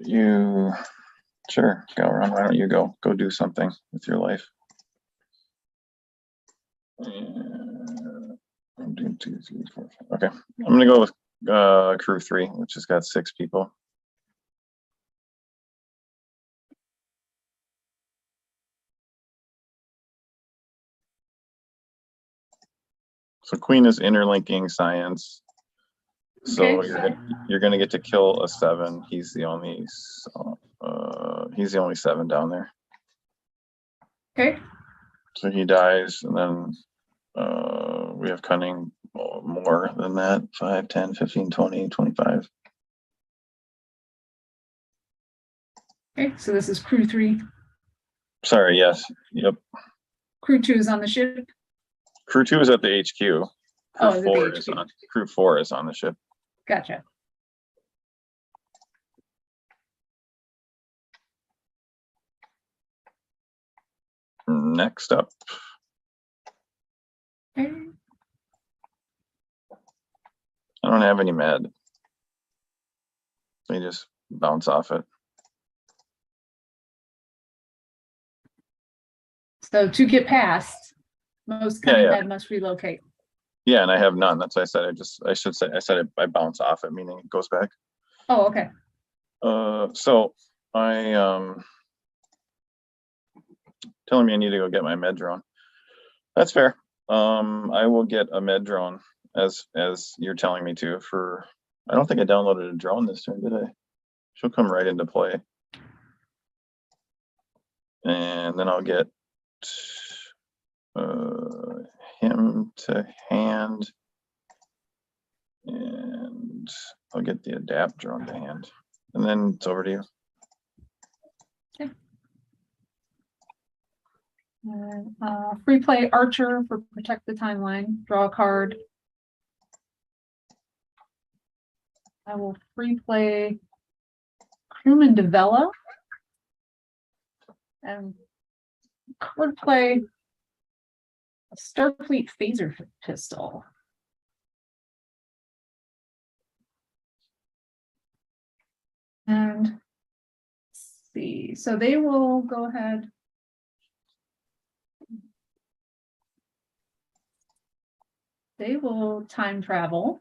You sure, Gowron, why don't you go do something with your life? I'm doing 2, 3, 4, 5. Okay, I'm gonna go with crew 3, which has got 6 people. So Queen is interlinking science. So Okay. you're gonna get to kill a 7. He's the only 7 down there. Okay. So he dies, and then we have cunning more than that. 5, 10, 15, 20, 25. Okay, so this is crew 3. Sorry, yes. Yep. Crew 2 is on the ship. Crew 2 is at the HQ. Oh, is it the HQ? Crew 4 is on the ship. Gotcha. Next up. Okay. I don't have any med. They just bounce off it. So to get past, most cunning med must relocate. Yeah, and I have none. That's why I said I bounce off it, meaning it goes back. Oh, okay. So I telling me I need to go get my med drone. That's fair. I will get a med drone as you're telling me to. For I don't think I downloaded a drone this turn, did I? She'll come right into play, and then I'll get him to hand, and I'll get the adapt drone to hand, and then it's over to you. Okay. Free play Archer for protect the timeline. Draw a card. I will free play Crewman Develop and card play a Starfleet phaser pistol. And let's see, so they will go ahead. They will time travel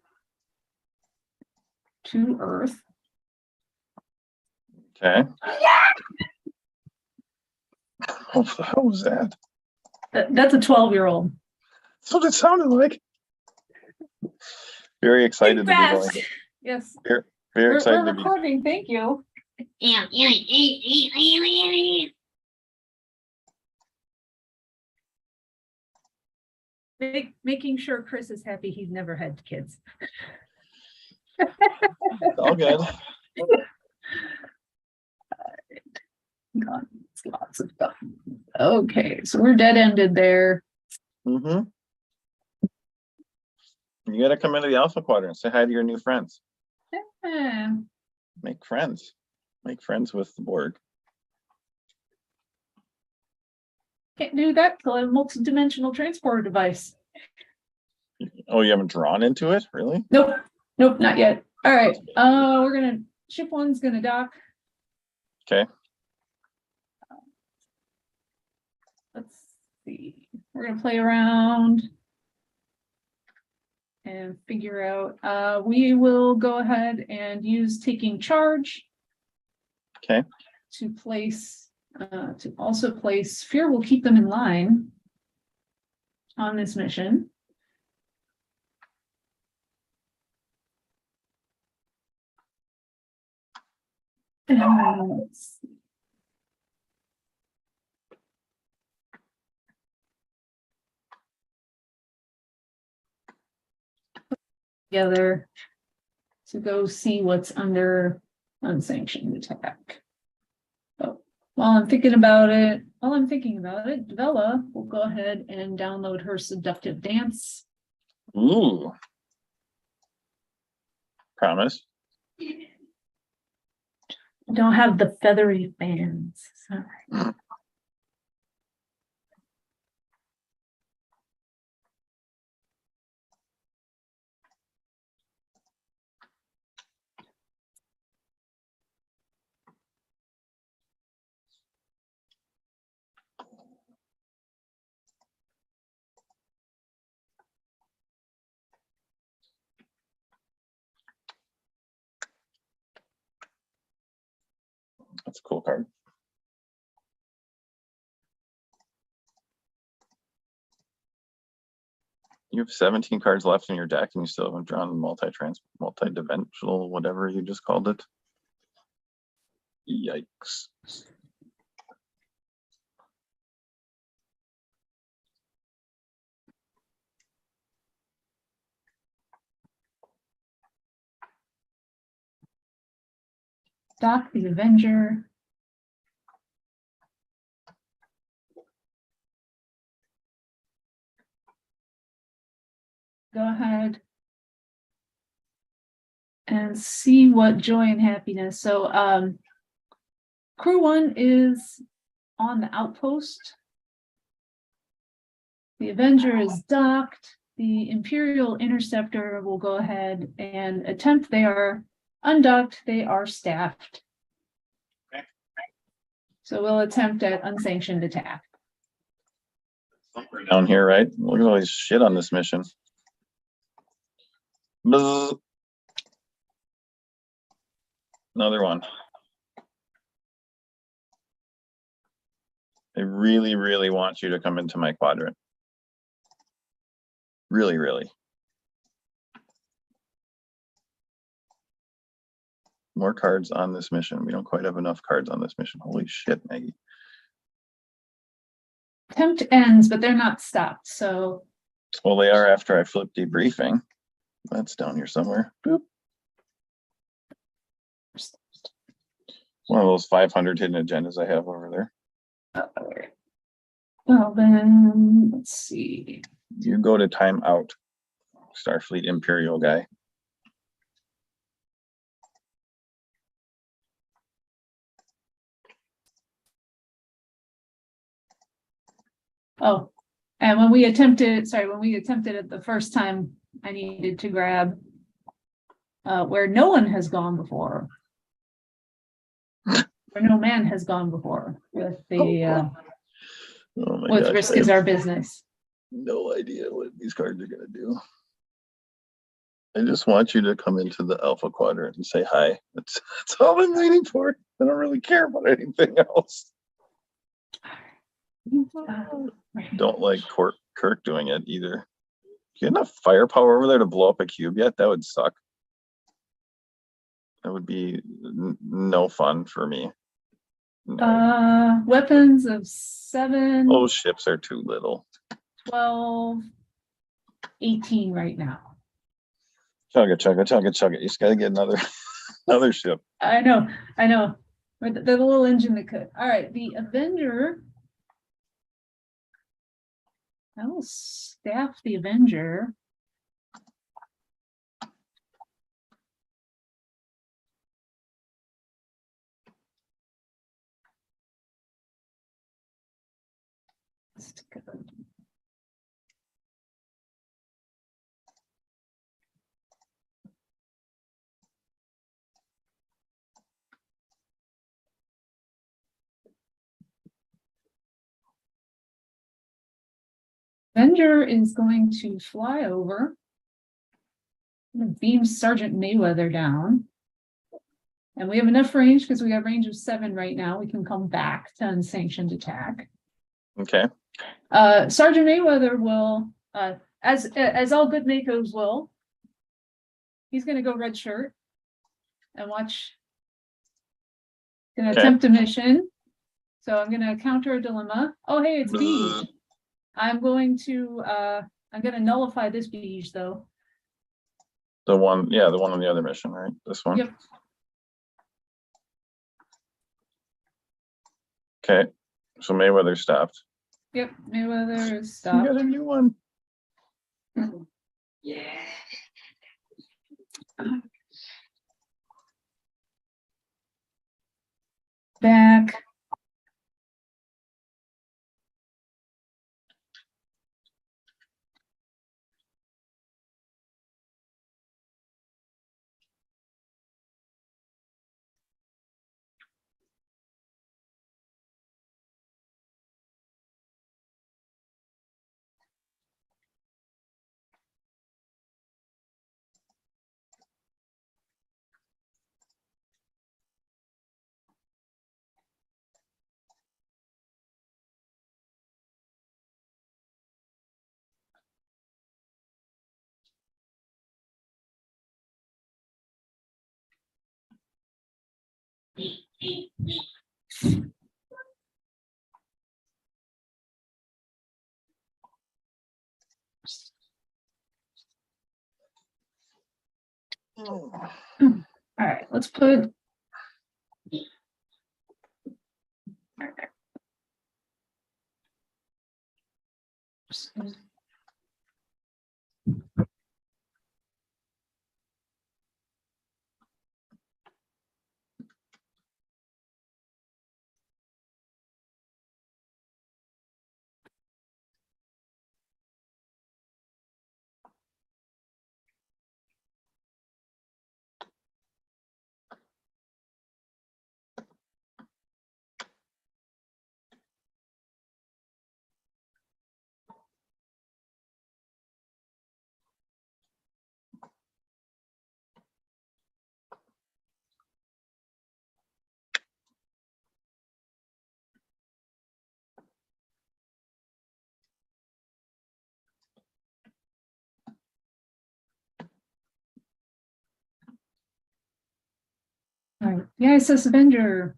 to Earth. Okay. What the hell was that? That's a 12-year-old. That's what it sounded like. Very excited to be going. Yes. Very excited we're to be recording. Thank you. Making sure Chris is happy he's never had kids. all good. God, lots of stuff. Okay, so we're dead-ended there. Mm-hmm. You gotta come into the Alpha Quadrant. Say hi to your new friends. Yeah. Make friends. Make friends with the Borg. Can't do that till I have a multi-dimensional transporter device. Oh, you haven't drawn into it? Really? Nope, not yet. All right, ship 1's gonna dock. Okay. Let's see, we're gonna play around and figure out, we will go ahead and use taking charge. Okay. To place, to also place fear will keep them in line on this mission. Let's see. Together to go see what's under unsanctioned attack. Oh, while I'm thinking about it, Vela will go ahead and download her seductive dance. Ooh. Promise. I don't have the feathery fans. Sorry. That's a cool card. You have 17 cards left in your deck and you still haven't drawn multi-dimensional, whatever you just called it. Yikes. Doc the Avenger. Go ahead and see what joy and happiness. So crew 1 is on the outpost. The Avenger is docked. The Imperial Interceptor will go ahead and attempt. They are undocked. They are staffed. Okay. So we'll attempt at unsanctioned attack. Down here, right? Look at all this shit on this mission. Buzz. Another one. I really, really want you to come into my quadrant. Really, really. More cards on this mission. We don't quite have enough cards on this mission. Holy shit, Maggie. Attempt ends, but they're not stopped. So. Well, they are after I flip debriefing. That's down here somewhere. Boop. One of those 500 hidden agendas I have over there. Well, then let's see. You go to timeout, Starfleet Imperial guy. Oh, and when we attempted it the first time, I needed to grab where no one has gone before. Where no man has gone before with the with risk is our business. No idea what these cards are gonna do. I just want you to come into the Alpha Quadrant and say hi. That's all I'm waiting for. I don't really care about anything else. Don't like Kirk doing it either. Do you have enough firepower over there to blow up a cube yet? That would suck. That would be no fun for me. No. Weapons of 7. Those ships are too little. 12, 18 right now. Chug it. You just gotta get another ship. I know. But the little engine that could. All right, the Avenger. I will staff the Avenger. Avenger is going to fly over. I'm going to beam Sergeant Mayweather down. And we have enough range because we have range of 7 right now. We can come back to unsanctioned attack. Okay. Sergeant Mayweather will, as all good Makos will, he's going to go red shirt and watch. Going to attempt a mission. So I'm going to counter a dilemma. Oh, hey, it's Beige. I'm going to nullify this Beige though. The one on the other mission, right? This one. Yep. Okay. So Mayweather stopped. Yep, Mayweather is stopped. You got a new one. Yeah. Back. All right, let's put. All right, the ISS Avenger.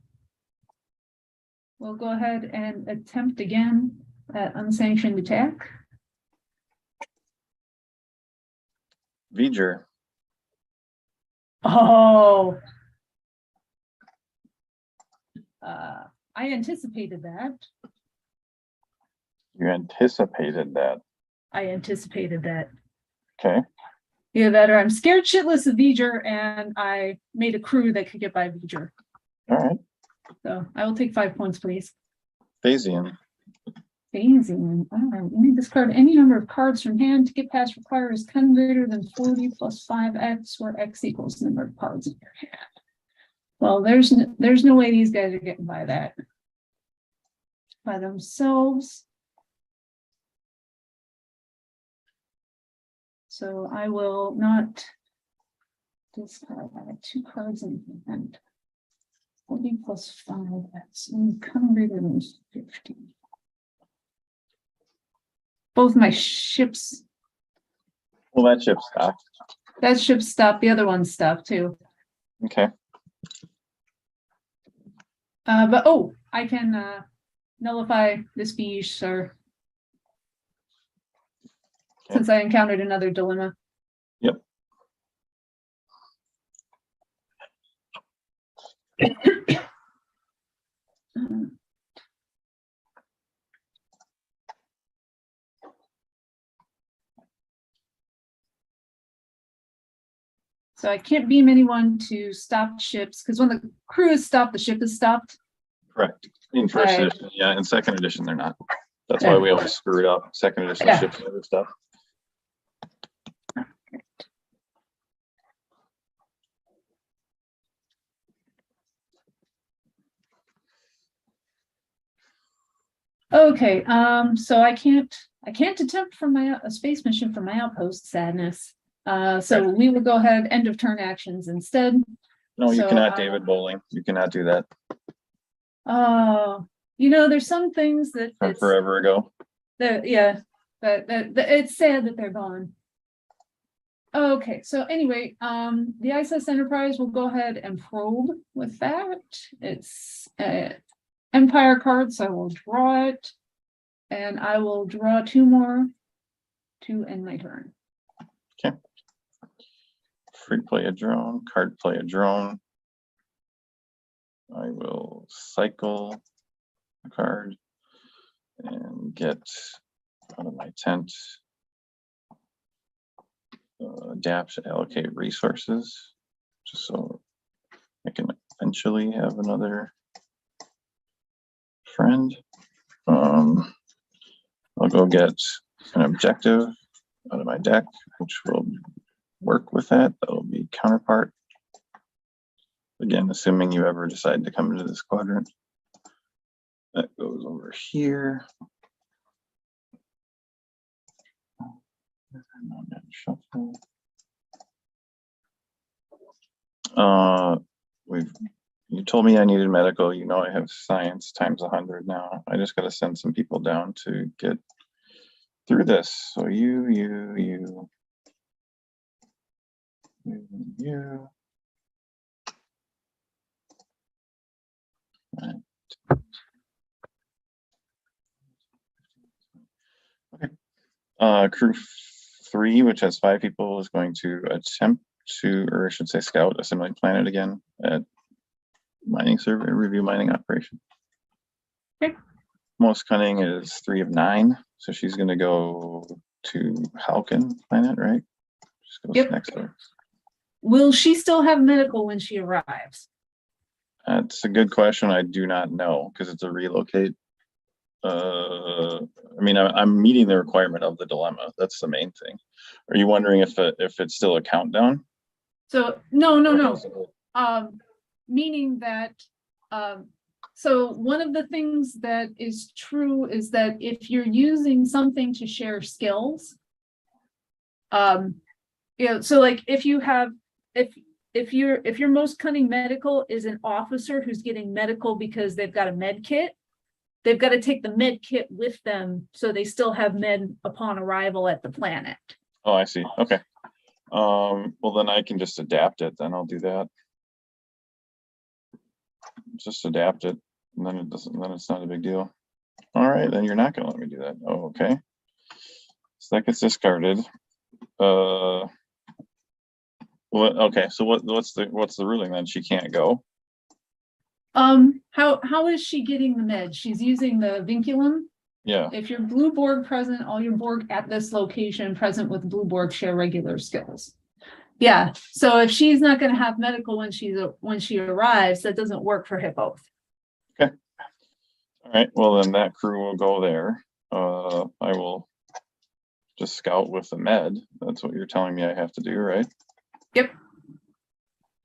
We'll go ahead and attempt again that unsanctioned attack. V'ger. Oh. I anticipated that. You anticipated that. I anticipated that. Okay. Either that or I'm scared shitless of V'ger and I made a crew that could get by V'ger. All right. So I will take 5 points, please. Phasian. Phasing. All right. You may discard any number of cards from hand to get past requires 10 greater than 40 plus 5x, where x equals the number of cards in your hand. Well, there's no way these guys are getting by that by themselves. So I will not discard. I have 2 cards in hand. 40 plus 5x. Come greater than 50. Both my ships. Well, that ship stopped. That ship stopped. The other one stopped too. Okay. But oh, I can nullify this beige, sir. Okay. Since I encountered another dilemma. Yep. So I can't beam anyone to stop ships because when the crew is stopped, the ship is stopped. Correct. In first Right. edition, yeah. In second edition, they're not. That's Yeah. why we always screw it up. Second edition Yeah. ships and other stuff. Okay, so I can't attempt from a space mission from my outpost, sadness. So Right. we will go ahead, end of turn actions instead. No, you So, cannot, David Bowling. You cannot do that There's some things that from it's forever ago. yeah, that it's sad that they're gone. Okay, so anyway, the ISS Enterprise will go ahead and probe with that. It's Empire card, so I will draw it. And I will draw 2 more to end my turn. Okay. Free play a drone, card play a drone. I will cycle a card and get out of my tent. Adapt to allocate resources, just so I can eventually have another friend. I'll go get an objective out of my deck, which will work with that. That'll be counterpart. Again, assuming you ever decide to come into this quadrant. That goes over here. Shuffle. You told me I needed medical. You know I have science times 100 now. I just got to send some people down to get through this. So you. Crew 3, which has 5 people, is going to attempt to, or I should say scout, assimilate planet again at mining survey, review mining operation. Okay. Most cunning is 3 of 9, so she's gonna go to Halkin planet, right? Just goes Yep. next door. Will she still have medical when she arrives? That's a good question. I do not know because it's a relocate. I mean, I'm meeting the requirement of the dilemma. That's the main thing. Are you wondering if it's still a countdown? So no. Meaning that, so one of the things that is true is that if you're using something to share skills, so like if you have, if your most cunning medical is an officer who's getting medical because they've got a med kit, they've got to take the med kit with them so they still have med upon arrival at the planet. Oh, I see. Okay. Well then I can just adapt it. Then I'll do that. Just adapt it, and then it doesn't. Then it's not a big deal. All right, then you're not gonna let me do that. Oh, okay. So that gets discarded. Well, okay. So what's the ruling then? She can't go. How is she getting the med? She's using the vinculum. Yeah. If your blue Borg present, all your Borg at this location present with blue Borg share regular skills. Yeah. So if she's not going to have medical when she arrives, that doesn't work for Hippos. Okay. All right. Well, then that crew will go there. I will just scout with the med. That's what you're telling me I have to do, right? Yep.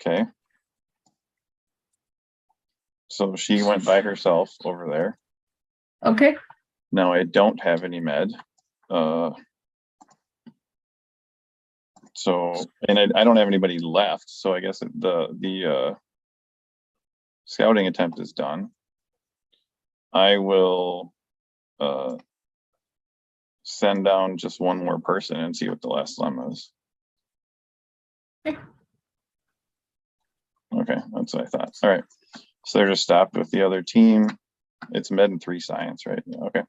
Okay. So she went by herself over there. Okay. Now I don't have any med. So, and I don't have anybody left. So I guess the scouting attempt is done. I will send down just one more person and see what the last dilemma is. Okay, that's what I thought. All right. So they're just stopped with the other team. It's med and 3 science, right? Okay.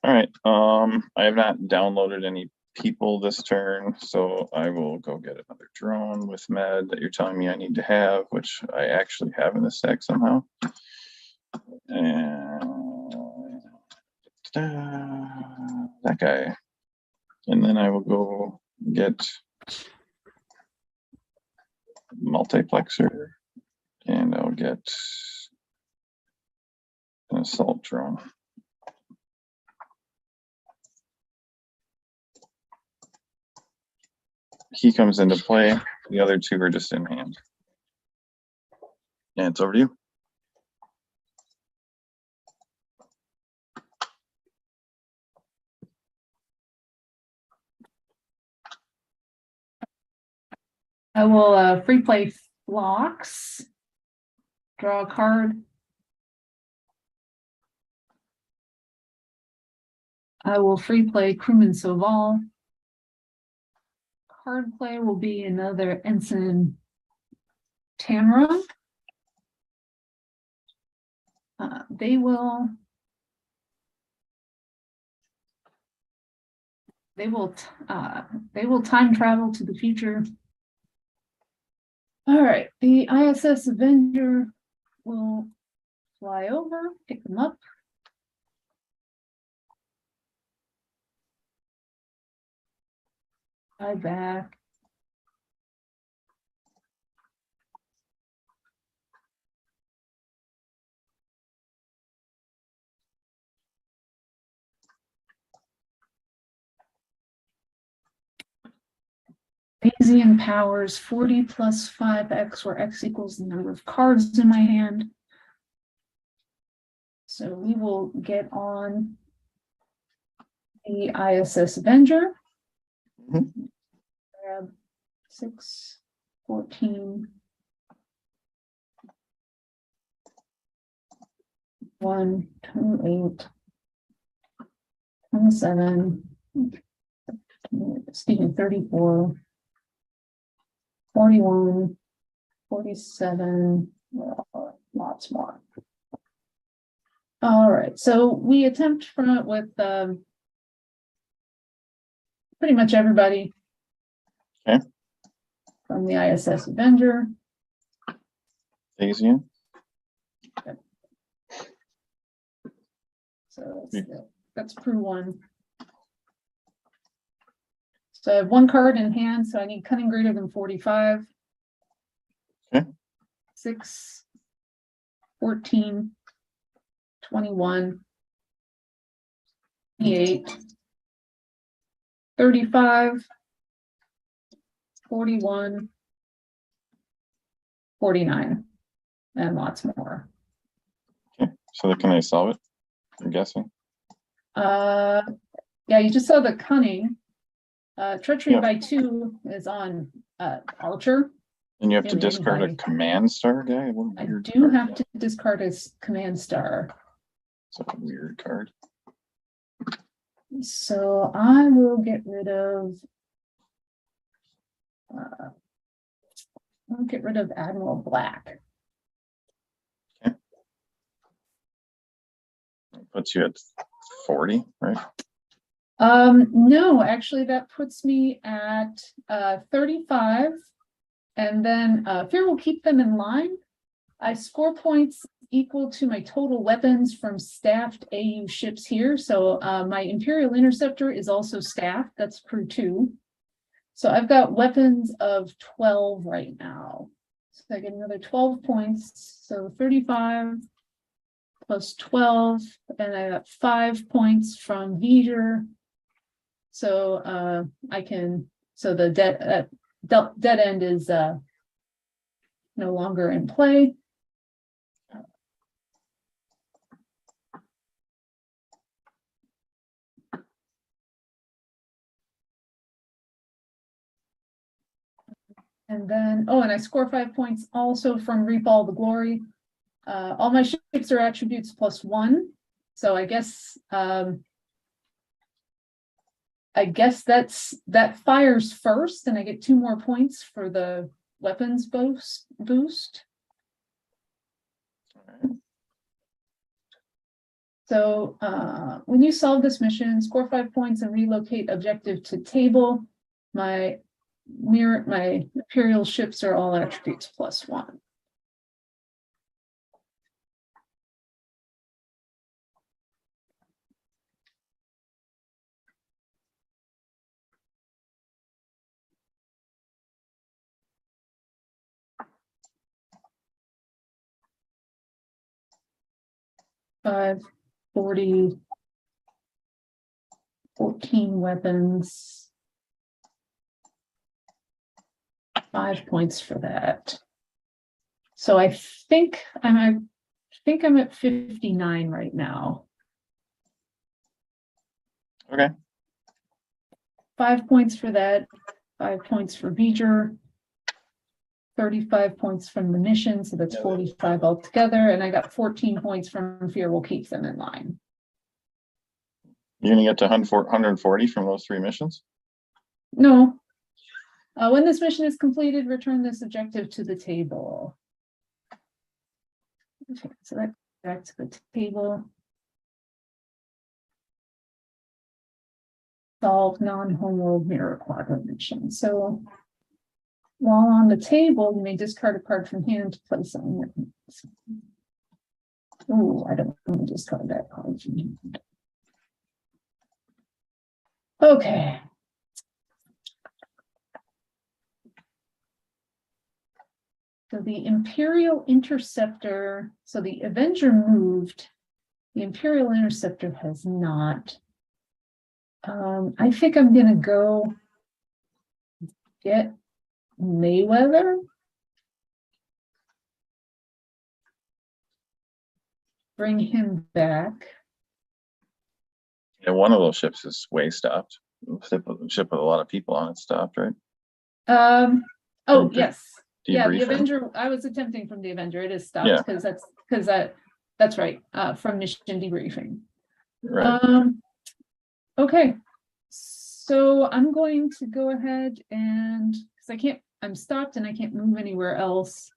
All right. I have not downloaded any people this turn, so I will go get another drone with med that you're telling me I need to have, which I actually have in the stack somehow. And that guy. And then I will go get multiplexer, and I'll get an assault drone. He comes into play. The other 2 are just in hand. And it's over to you. I will free play Phlox. Draw a card. I will free play Crewman Soval. Card play will be another Ensign Tamara. They will time travel to the future. All right, the ISS Avenger will fly over, pick them up. Fly back. Bayesian powers 40 plus 5x, where x equals the number of cards in my hand. So we will get on the ISS Avenger. Grab 6, 14, 1, 28, 27, 34, 41, 47, lots more. All right, so we attempt from it with pretty much everybody. Okay. From the ISS Avenger. Daisy. So that's crew 1. So I have 1 card in hand, so I need cunning greater than 45. Okay. 6, 14, 21, 28, 35, 41, 49, and lots more. Okay, so can I solve it? I'm guessing. Yeah, you just saw the cunning. Treachery by 2 is on Archer. And you have to And discard a command star guy? What a I weird do card. have to discard a command star. It's a weird card. So I will get rid of I'll get rid of Admiral Black. Okay. That puts you at 40, right? No, actually that puts me at 35. And then Fear will keep them in line. I score points equal to my total weapons from staffed AU ships here. So my Imperial Interceptor is also staffed. That's crew 2. So I've got weapons of 12 right now. So I get another 12 points. So 35 plus 12, and I got 5 points from V'ger. So I can, so the dead end is no longer in play. And then, oh, and I score 5 points also from Reap All the Glory. All my ships are attributes +1. So I guess that fires first, and I get 2 more points for the weapons boost. So when you solve this mission, score 5 points and relocate objective to table. My Imperial ships are all attributes +1. Five, 40, 14 weapons. 5 points for that. So I think I'm at 59 right now. Okay. 5 points for that, 5 points for V'ger, 35 points from the mission, so that's 45 altogether, and I got 14 points from Fear will keep them in line. You're gonna get to 140 from those 3 missions? No. When this mission is completed, return this objective to the table. Okay, so that back to the table. Solve non-homeworld mirror quadrant mission. So while on the table, you may discard a card from hand to place on it. Oh, I don't want to discard that card from hand. Okay. So the Imperial Interceptor, so the Avenger moved, the Imperial Interceptor has not. I think I'm gonna go get Mayweather. Bring him back. Yeah, one of those ships is way stopped. Ship with a lot of people on it stopped, right? Oh, yes. Yeah, the Debriefing. Avenger, I was attempting from the Avenger. It is stopped because that's right. From mission debriefing. Right. Okay. So I'm going to go ahead and because I'm stopped and I can't move anywhere else.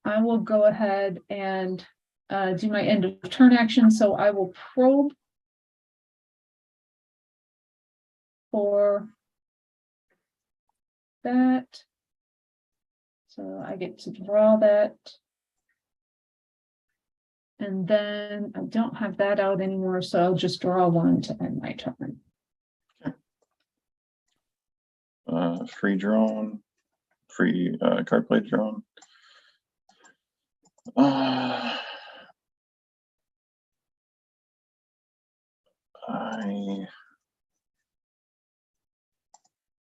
I will go ahead and do my end of turn action. So I will probe for that. So I get to draw that. And then I don't have that out anymore, so I'll just draw one to end my turn. Free drone, free card play drone. I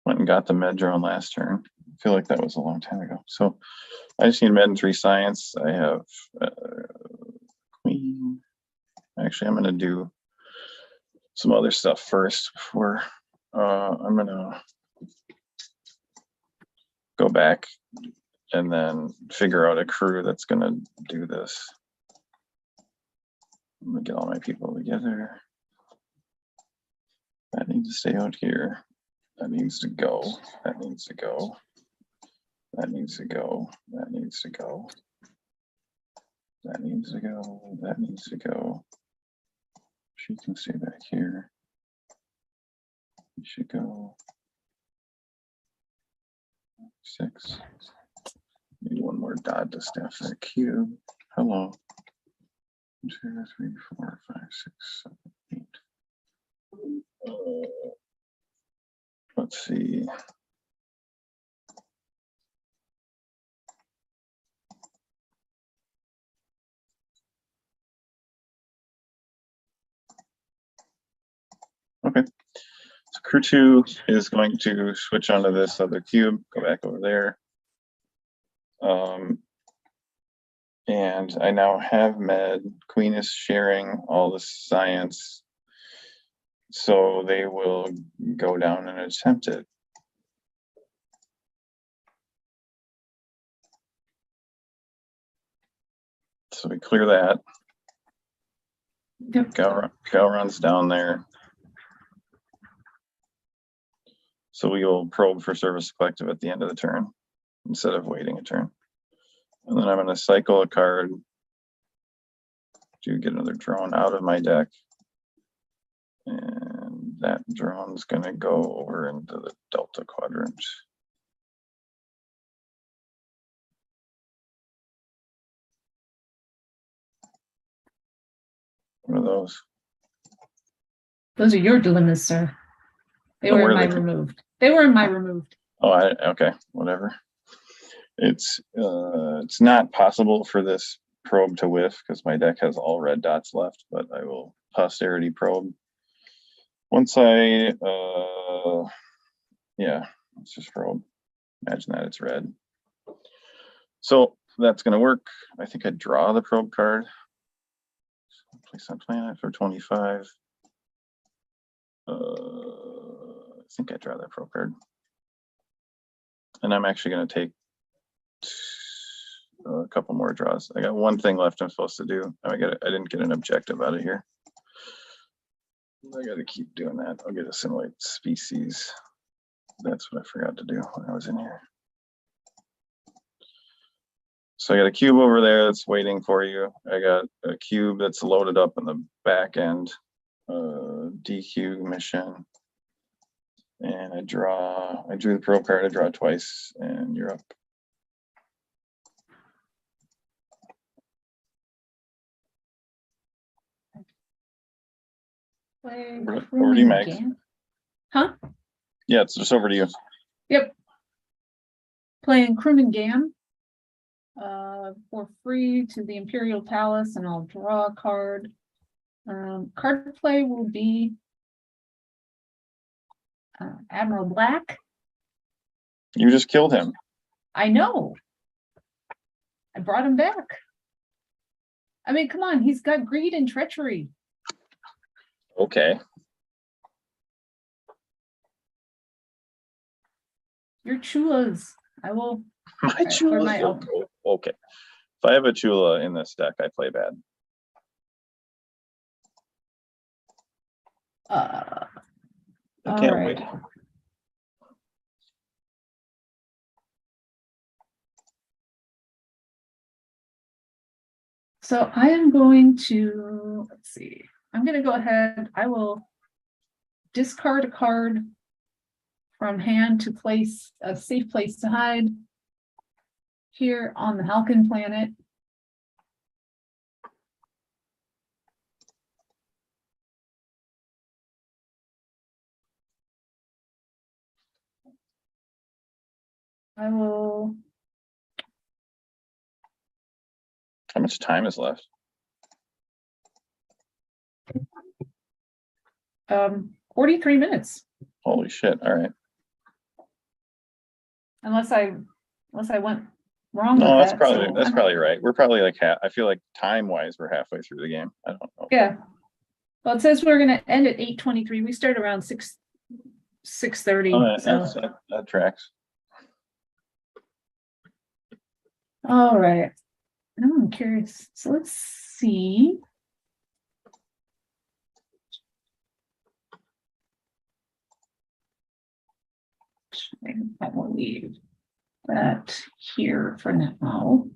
went and got the med drone last turn. I feel like that was a long time ago. So I just need med and 3 science. I have queen. Actually, I'm going to do some other stuff first before I'm going to go back and then figure out a crew that's going to do this. I'm going to get all my people together. That needs to stay out here. That needs to go. That needs to go. That needs to go. That needs to go. That needs to go. That needs to go. She can stay back here. You should go 6. Need one more dot to staff that cube. Hello. 1, 2, 3, 4, 5, 6, 7, 8. Let's see. Okay. So crew 2 is going to switch onto this other cube, go back over there. And I now have med. Queen is sharing all the science. So they will go down and attempt it. So we clear that. Yep. Cal runs down there. So we will probe for service collective at the end of the turn instead of waiting a turn. And then I'm going to cycle a card to get another drone out of my deck. And that drone's going to go over into the Delta quadrant. What are those? Those are your dilemmas, sir. They Oh, were where in are my they? removed. They were in my removed. Oh, okay, whatever. It's not possible for this probe to whiff because my deck has all red dots left, but I will posterity probe. Once I, yeah, let's just probe. Imagine that it's red. So that's going to work. I think I draw the probe card. Place on planet for 25. I think I draw that probe card. And I'm actually going to take a couple more draws. I got one thing left I'm supposed to do. I didn't get an objective out of here. I got to keep doing that. I'll get assimilate species. That's what I forgot to do when I was in here. So I got a cube over there that's waiting for you. I got a cube that's loaded up in the back end, DQ mission. And I drew the probe card, I draw twice, and you're up. Over to you, Max. Huh? Yeah, it's just over to you. Yep. Playing Crewman Gam for free to the Imperial Palace, and I'll draw a card. Card play will be Admiral Black. You just killed him. I know. I brought him back. I mean, come on, he's got greed and treachery. Okay. Your chulas. I will. My chulas will go. Okay. If I have a chula in this deck, I play bad. I can't wait. So I am going to, let's see, I'm going to go ahead. I will discard a card from hand to place, a safe place to hide here on the Halcyon planet. I will, How much time is left? 43 minutes, Holy shit, all right. unless I went wrong No, with that's that. probably, so that's I'm- probably right. We're probably like I feel like time-wise, we're halfway through the game. I don't know. Yeah. Well, it says we're gonna end at 8:23. We start around 6:30. Oh, So that tracks. all right. Now I'm curious. So let's see. I will leave that here for now.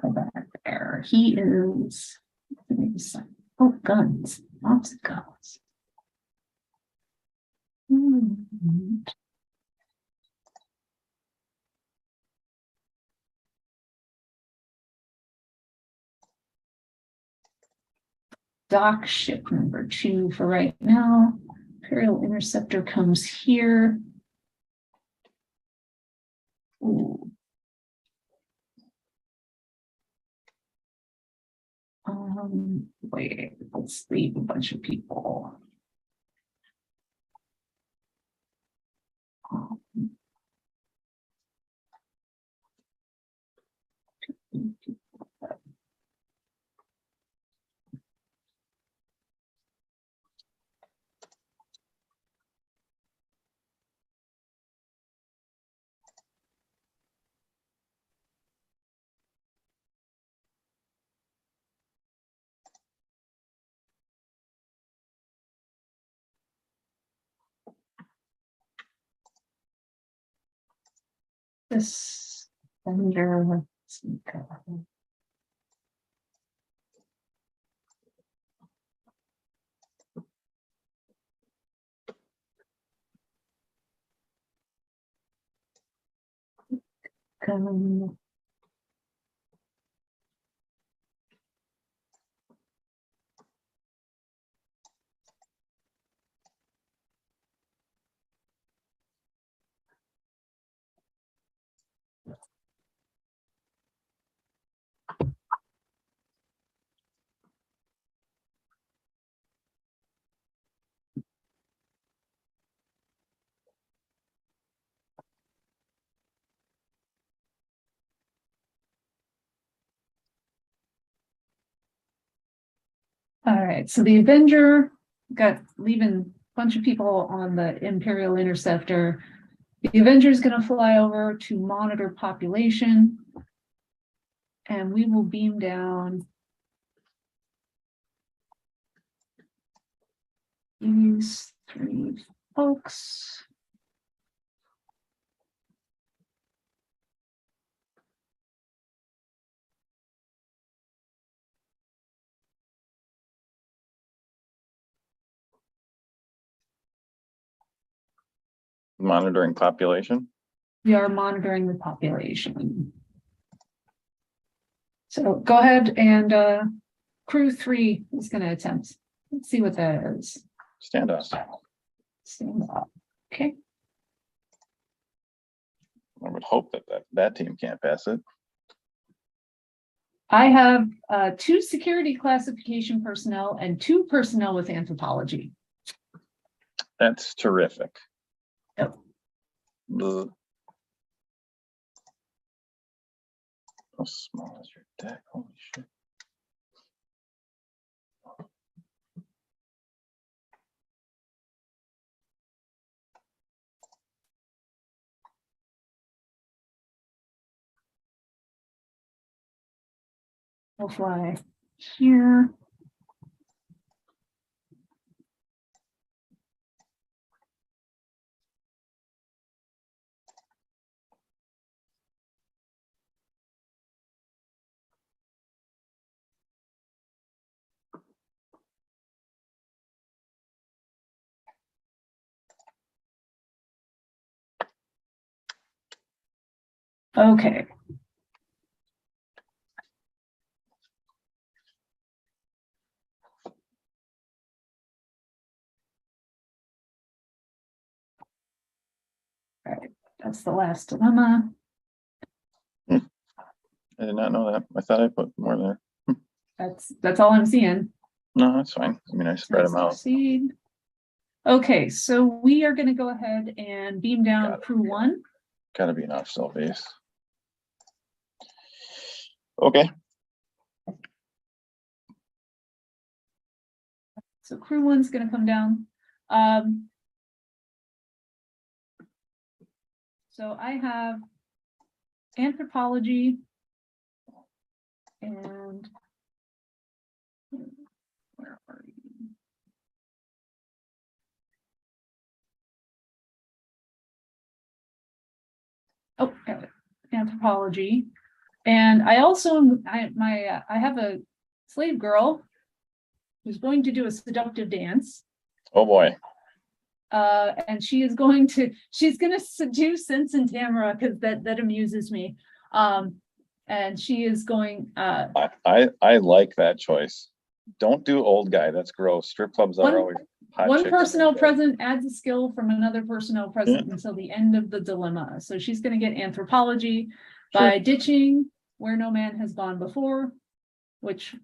Go back there. He is. Oh, guns. Lots of guns. Dock ship number 2 for right now. Imperial Interceptor comes here. Ooh. Wait, let's leave a bunch of people. This vendor, let's go. Come. All right, so the Avenger got leaving a bunch of people on the Imperial Interceptor. The Avenger is going to fly over to monitor population, and we will beam down these 3 folks. Monitoring population. We are monitoring the population. So go ahead and crew 3 is going to attempt. Let's see what that is. Standoff. Stand up. Okay. I would hope that team can't pass it. I have 2 security classification personnel and 2 personnel with anthropology. That's terrific. Yep. Ugh. How small is your deck? Holy shit. We'll fly here. Okay. All right, that's the last dilemma. I did not know that. I thought I put more there. That's all I'm seeing. No, that's fine. I mean, I spread them out. Succeed. Okay, so we are gonna go ahead and beam down Got it. crew 1. Gotta be an off-cell base. Okay. So crew 1's gonna come down. So I have anthropology and where are you? Oh, got it. Anthropology. And I also I have a slave girl who's going to do a seductive dance. Oh boy. And she's gonna seduce Sense and Tamara because that amuses me. And she is going I like that choice. Don't do old guy. That's gross. Strip clubs are always hot one chicks personnel in there. present adds a skill from another personnel present until the end of the dilemma. So she's gonna get anthropology by ditching where no man has gone before, which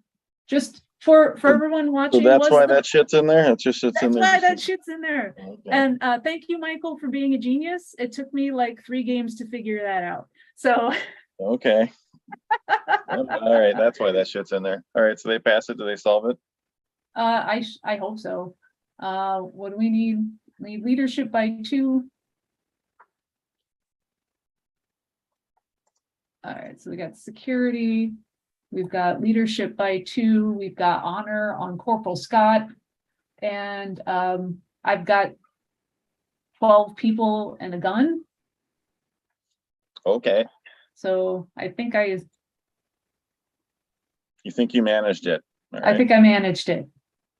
just for everyone watching. So that's why that shit's in there. It's just it's in there. That's why that shit's in there. Okay. And thank you, Michael, for being a genius. It took me like 3 games to figure that out. So Okay. All right, that's why that shit's in there. All right, so they pass it. Do they solve it? I hope so. What do we need? We need leadership by 2. All right, so we got security. We've got leadership by 2. We've got honor on Corporal Scott. And I've got 12 people and a gun. Okay. So I think You think you managed it? All right. I think I managed it.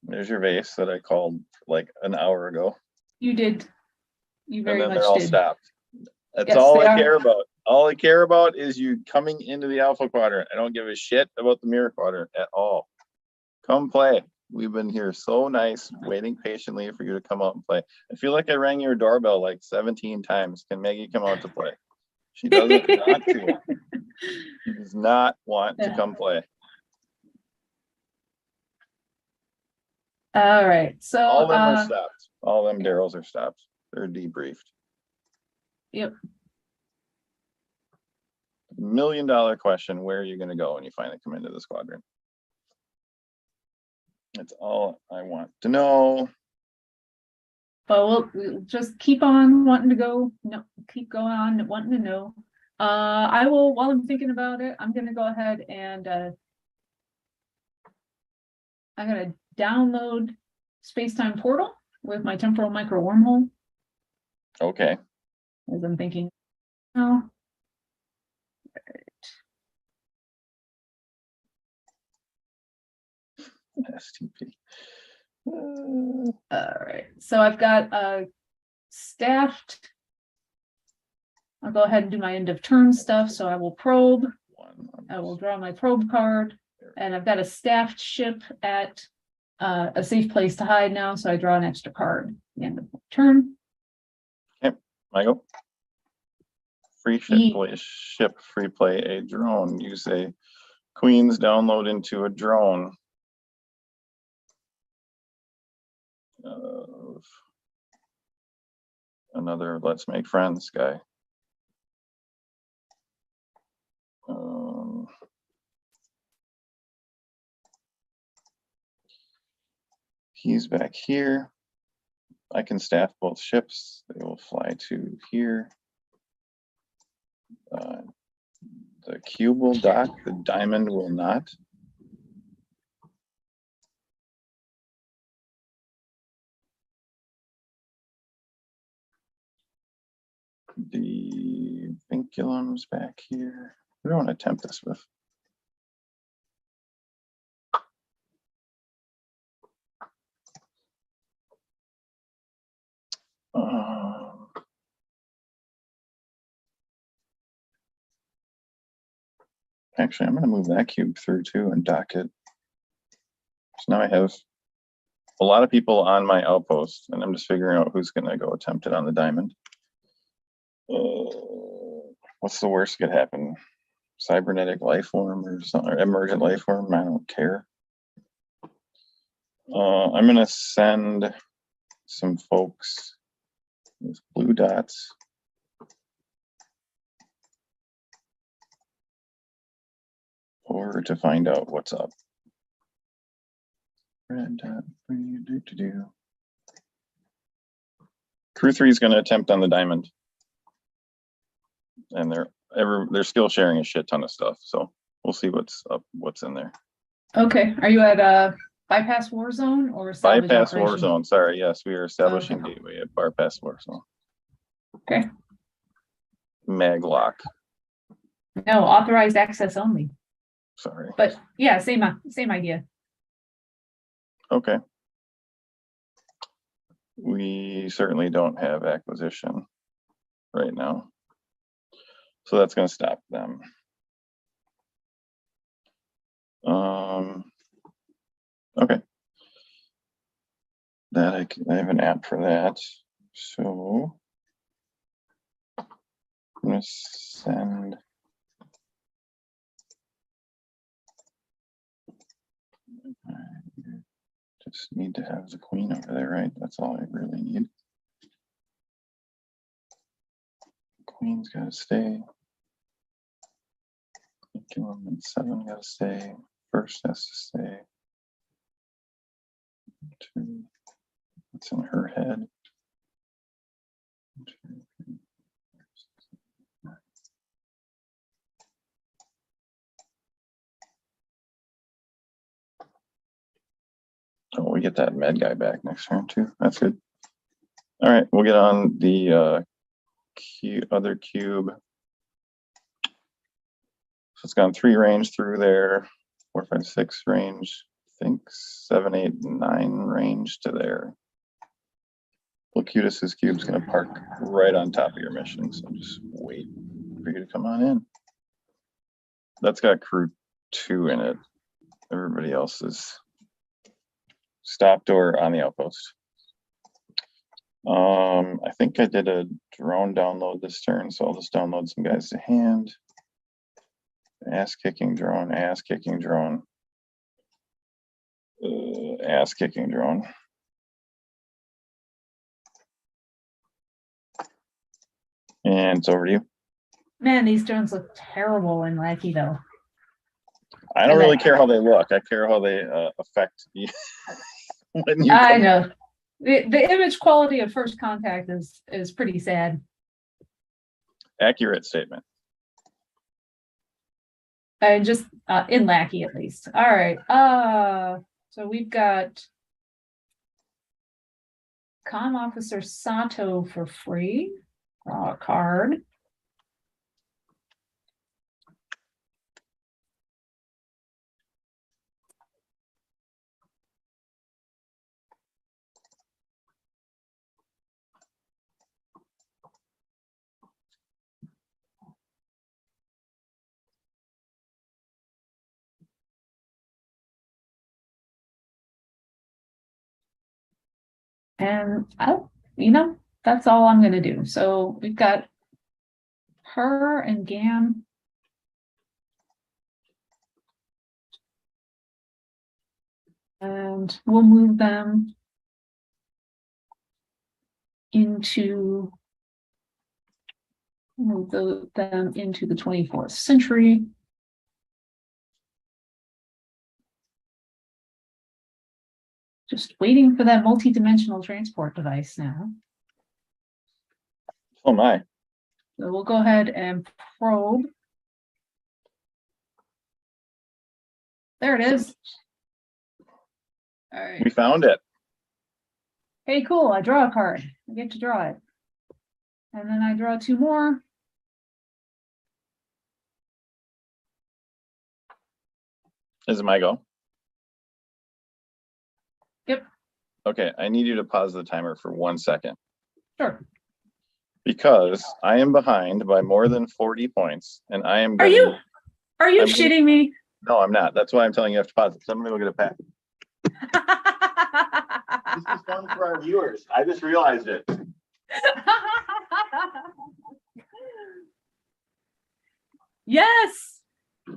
There's your vase that I called like an hour ago. You did. You very And then much they're all did. stopped. That's Yes, all they I are. care about. All I care about is you coming into the Alpha Quadrant. I don't give a shit about the Mirror Quadrant at all. Come play. We've been here so nice, waiting patiently for you to come out and play. I feel like I rang your doorbell like 17 times. Can Maggie come out to play? She doesn't want to. She does not want to come play. All right. So all of them are stopped. All of them Daryl's are stopped. They're debriefed. Yep. $1 million question, where are you going to go when you finally come into the squadron? That's all I want to know. But we'll just keep on wanting to go. No, keep going on wanting to know. I will, while I'm thinking about it, I'm gonna go ahead and I'm gonna download Space-Time Portal with my temporal micro wormhole. Okay. As I'm thinking now. STP. All right. So I've got staffed. I'll go ahead and do my end of turn stuff. So I will probe. I will draw my probe card, and I've got a staffed ship at a safe place to hide now. So I draw an extra card at the end of the turn. Okay, Michael. Free ship, free play a drone. Use a Queen's download into a drone. Another Let's Make Friends guy. He's back here. I can staff both ships. They will fly to here. The cube will dock, the diamond will not. The vinculum's back here. We don't want to tempt this with. Actually, I'm gonna move that cube through too and dock it. So now I have a lot of people on my outpost, and I'm just figuring out who's gonna go attempt it on the diamond. What's the worst that could happen? Cybernetic life form or something, or emergent life form? I don't care. I'm gonna send some folks with blue dots over to find out what's up. Red dot, Crew 3 is going to attempt on the diamond, and they're still sharing a shit ton of stuff. So we'll see what's up, what's in there. Okay, are you at a bypass war zone or salvage Bypass war operation? zone. Sorry, yes, we are establishing Okay. gateway at bypass war zone. Okay. Mag lock. No, authorized access only. Sorry. But yeah, same idea. Okay. We certainly don't have acquisition right now, so that's going to stop them. Okay. That I have an app for that, so I'm going to send. Just need to have the queen over there, right? That's all I really need. Queen's got to stay. 7 got to stay. First has to stay. 2. That's in her head. 2, 3. Oh, we get that med guy back next turn too. That's good. All right, we'll get on the other cube. So it's gone 3 range through there, 4, 5, 6 range. I think 7, 8, 9 range to there. Locutus's cube's gonna park right on top of your mission, so just wait for you to come on in. That's got crew 2 in it. Everybody else is stopped or on the outpost. I think I did a drone download this turn, so I'll just download some guys to hand. Ass kicking drone, ass kicking drone, ass kicking drone. And it's over to you. Man, these drones look terrible and wacky though. I don't really care how they look. I care how they affect you. When you I know. The image quality of first contact is pretty sad. Accurate statement. And just in Lackey at least. All right. So we've got Comm Officer Sato for free. Draw a card. And that's all I'm gonna do. So we've got her and Gam. And we'll move them into them into the 24th century. Just waiting for that multi-dimensional transport device now. Oh my. So we'll go ahead and probe. There it is. All right. We found it. Hey, cool. I draw a card. I get to draw it. And then I draw 2 more. Is it my go? Yep. Okay, I need you to pause the timer for 1 second. Sure. Because I am behind by more than 40 points, and I am Are you? Are you I'm- shitting me? No, I'm not. That's why I'm telling you have to pause it. So I'm gonna go get a pack. This is fun for our viewers. I just realized it. Yes.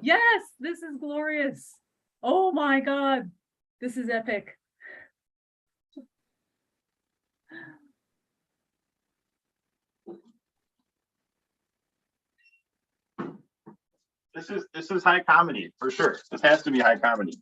Yes, this is glorious. Oh my God. This is epic. This is high comedy for sure. This has to be high comedy.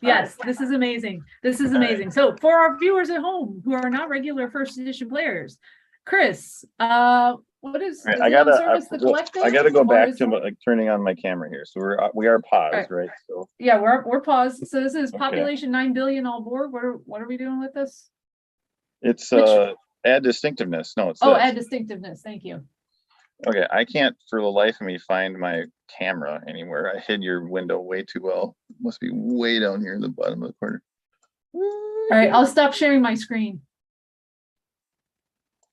Yes, this is amazing. This is amazing. So for our viewers at home who are not regular first edition players, Chris, what is, Right, is I it on gotta service the collective? I gotta go or back is to it- like turning on my camera here. So we are paused, right? So Yeah, we're paused. So this is Okay. population 9 billion all board. What are we doing with this? it's Which- add distinctiveness. No, it's Oh, this. add distinctiveness. Thank you. Okay, I can't for the life of me find my camera anywhere. I hid your window way too well. It must be way down here in the bottom of the corner. All right, I'll stop sharing my screen.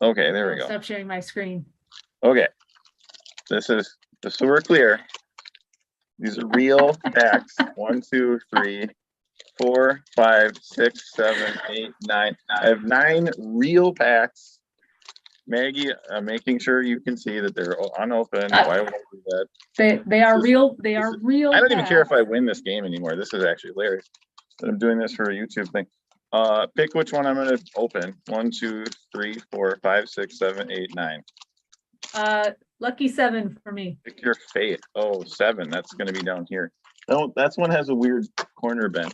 Okay, there we I'll go. Stop sharing my screen. Okay, this is just so we're clear. These are real packs. 1, 2, 3, 4, 5, 6, 7, 8, 9. I have 9 real packs. Maggie, making sure you can see that they're unopened. Why would I do that? They are This is- real. They are real. I don't even care if I packs. win this game anymore. This is actually hilarious. But I'm doing this for a YouTube thing. Pick which one I'm gonna open. 1, 2, 3, 4, 5, 6, 7, 8, 9. Lucky 7 for me. Pick your fate. Oh, 7. That's gonna be down here. No, that's one has a weird corner bend.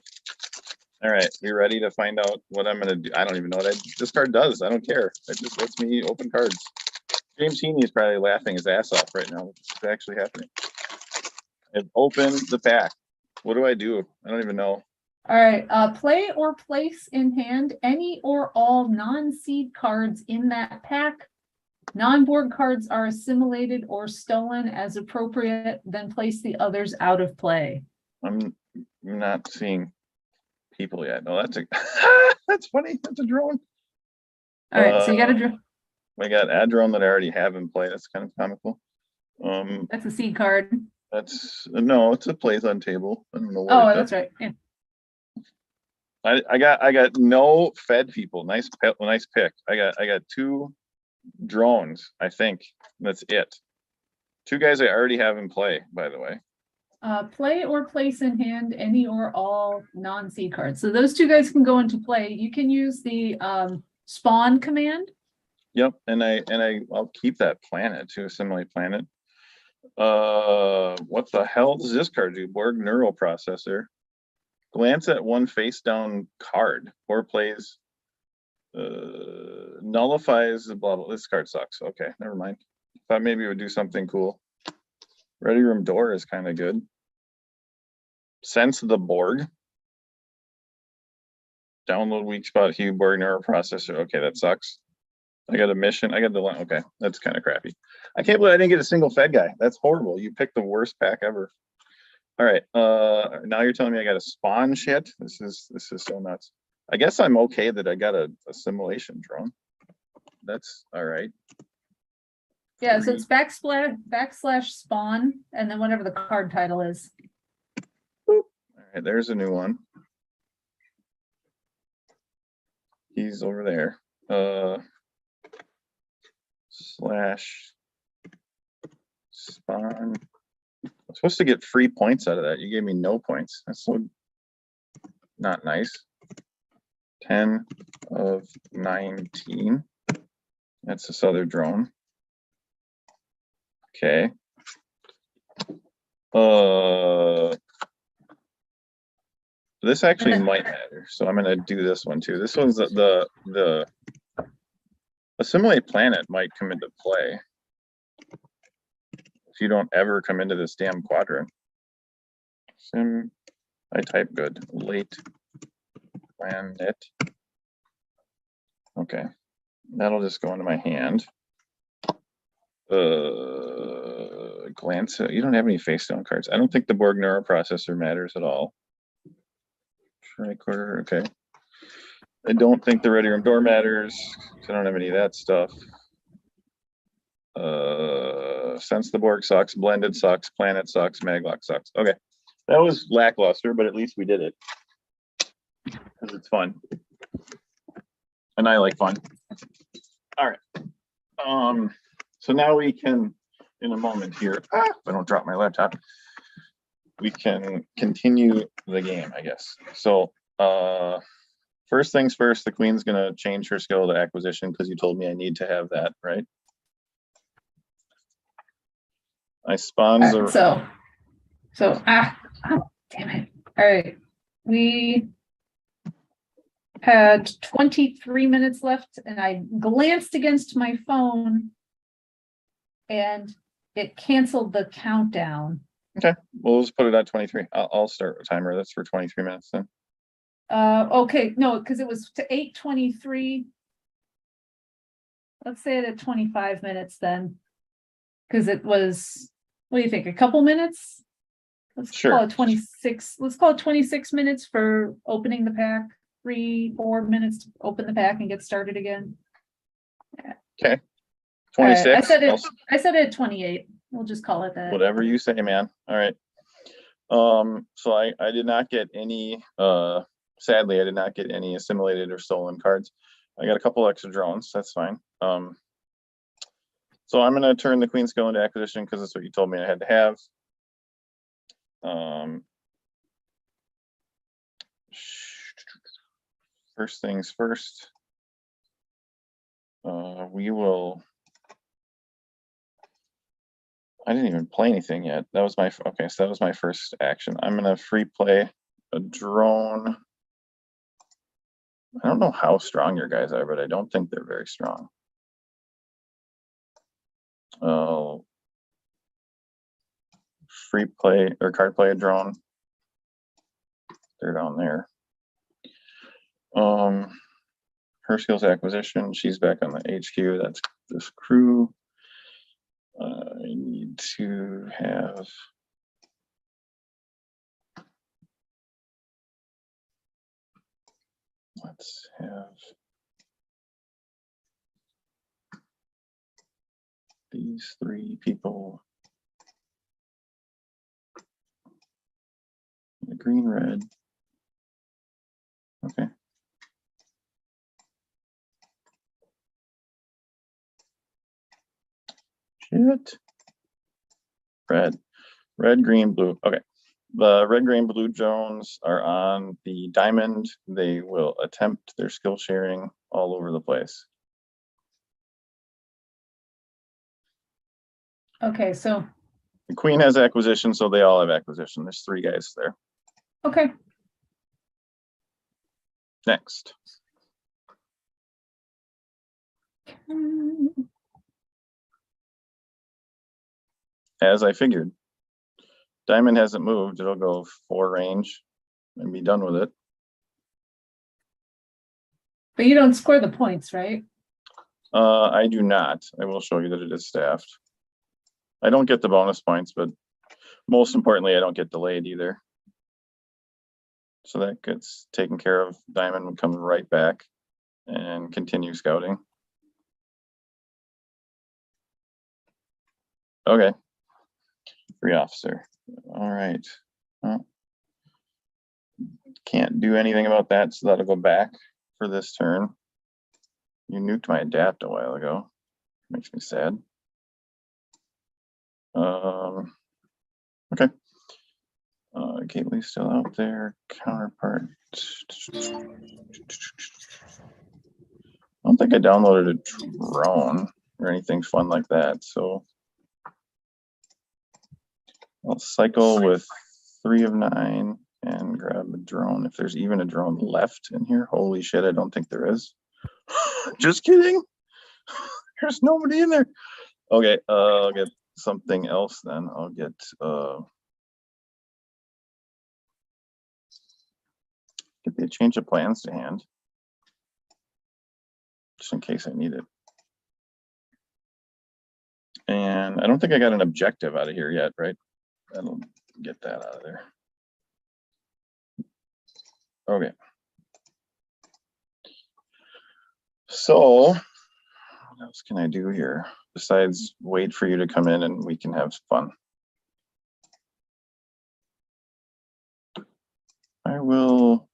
All right, you ready to find out what I'm gonna do? I don't even know what this card does. I don't care. It just lets me open cards. James Heaney is probably laughing his ass off right now. What's actually happening? I've opened the pack. What do I do? I don't even know. All right. Play or place in hand any or all non-seed cards in that pack. Non-board cards are assimilated or stolen as appropriate, then place the others out of play. I'm not seeing people yet. No, that's a that's funny. That's a drone. All right, so you got to draw. I got a drone that I already have in play. That's kind of comical. That's a seed card. That's no, it's a plays on table. I don't know what Oh, it that's does. right. Yeah. I got no fed people. Nice pick. I got 2 drones. I think that's it. 2 guys I already have in play, by the way. Play or place in hand any or all non-seed cards. So those 2 guys can go into play. You can use the spawn command. Yep, and I'll keep that planet to assimilate planet. What the hell does this card do? Borg neural processor. Glance at one face down card or plays nullifies the blah blah. This card sucks. Okay, never mind. Thought maybe it would do something cool. Ready room door is kind of good. Sense the Borg. Download weak spot Hue Borg neural processor. Okay, that sucks. I got a mission. I got the line. Okay, that's kind of crappy. I can't believe I didn't get a single Fed guy. That's horrible. You picked the worst pack ever. All right. Now you're telling me I got to spawn shit. This is so nuts. I guess I'm okay that I got a assimilation drone. That's all right. Yeah, so it's backslash spawn and then whatever the card title is. All right, there's a new one. He's over there. Slash spawn. I'm supposed to get free points out of that. You gave me no points. That's so not nice. 10 of 19. That's this other drone. Okay. This actually might matter. So I'm gonna do this one too. This one's the assimilate planet might come into play if you don't ever come into this damn quadrant. Sim, I type good. Late planet. Okay, that'll just go into my hand. Glance. You don't have any face down cards. I don't think the Borg neural processor matters at all. Tricorder. Okay. I don't think the ready room door matters. I don't have any of that stuff. Sense the Borg sucks, Blended sucks, Planet sucks, Maglock sucks. Okay, that was lackluster, but at least we did it because it's fun, and I like fun. All right. So now we can, in a moment here, if I don't drop my laptop, we can continue the game, I guess. So first things first, the queen's gonna change her skill to acquisition because you told me I need to have that, right? I spawned the damn it. All right. We had 23 minutes left and I glanced against my phone and it canceled the countdown. Okay, we'll just put it at 23. I'll start a timer. That's for 23 minutes then. Okay, no, because it was to 8:23. Let's say it at 25 minutes then. Because it was, what do you think, a couple minutes? Let's call it 26. Let's call it 26 minutes for opening the pack. 3-4 minutes to open the pack and get started again. Yeah. Okay. 26. I said it at 28. We'll just call it that. Whatever you say, man. All right. So I did not get any, sadly, I did not get any assimilated or stolen cards. I got a couple extra drones. That's fine. So I'm going to turn the queen skill into acquisition because that's what you told me I had to have. First things first. We will. I didn't even play anything yet. That was my okay. So that was my first action. I'm gonna free play a drone. I don't know how strong your guys are, but I don't think they're very strong. Free play or card play a drone. They're down there. Her skills acquisition. She's back on the HQ. That's this crew. I need to have. Let's have these 3 people. The green, red. Okay. Shit. Red, green, blue. Okay. The red, green, blue drones are on the diamond. They will attempt their skill sharing all over the place. Okay, so the queen has acquisition, so they all have acquisition. There's 3 guys there. Okay. Next. As I figured. Diamond hasn't moved. It'll go 4 range and be done with it. But you don't score the points, right? I do not. I will show you that it is staffed. I don't get the bonus points, but most importantly, I don't get delayed either. So that gets taken care of. Diamond would come right back and continue scouting. Okay. Free officer. All right. Well, can't do anything about that, so that'll go back for this turn. You nuked my adapt a while ago. Makes me sad. Okay. Gately's still out there. Counterpart. I don't think I downloaded a drone or anything fun like that, so I'll cycle with 3 of 9 and grab a drone if there's even a drone left in here. Holy shit, I don't think there is. Just kidding. There's nobody in there. Okay, I'll get something else then. I'll get the change of plans to hand. Just in case I need it. And I don't think I got an objective out of here yet, right? That'll get that out of there. Okay. So what else can I do here? decides wait for you to come in and we can have fun. I will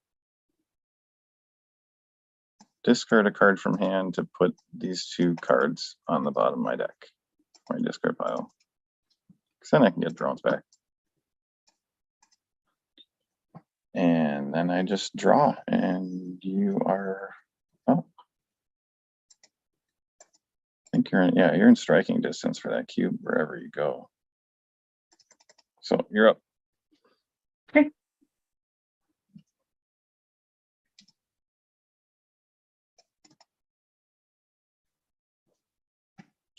discard a card from hand to put these 2 cards on the bottom of my deck, my discard pile. Because then I can get drones back. And then I just draw, and you are, oh. I think you're in, yeah, you're in striking distance for that cube wherever you go. So you're up. Okay.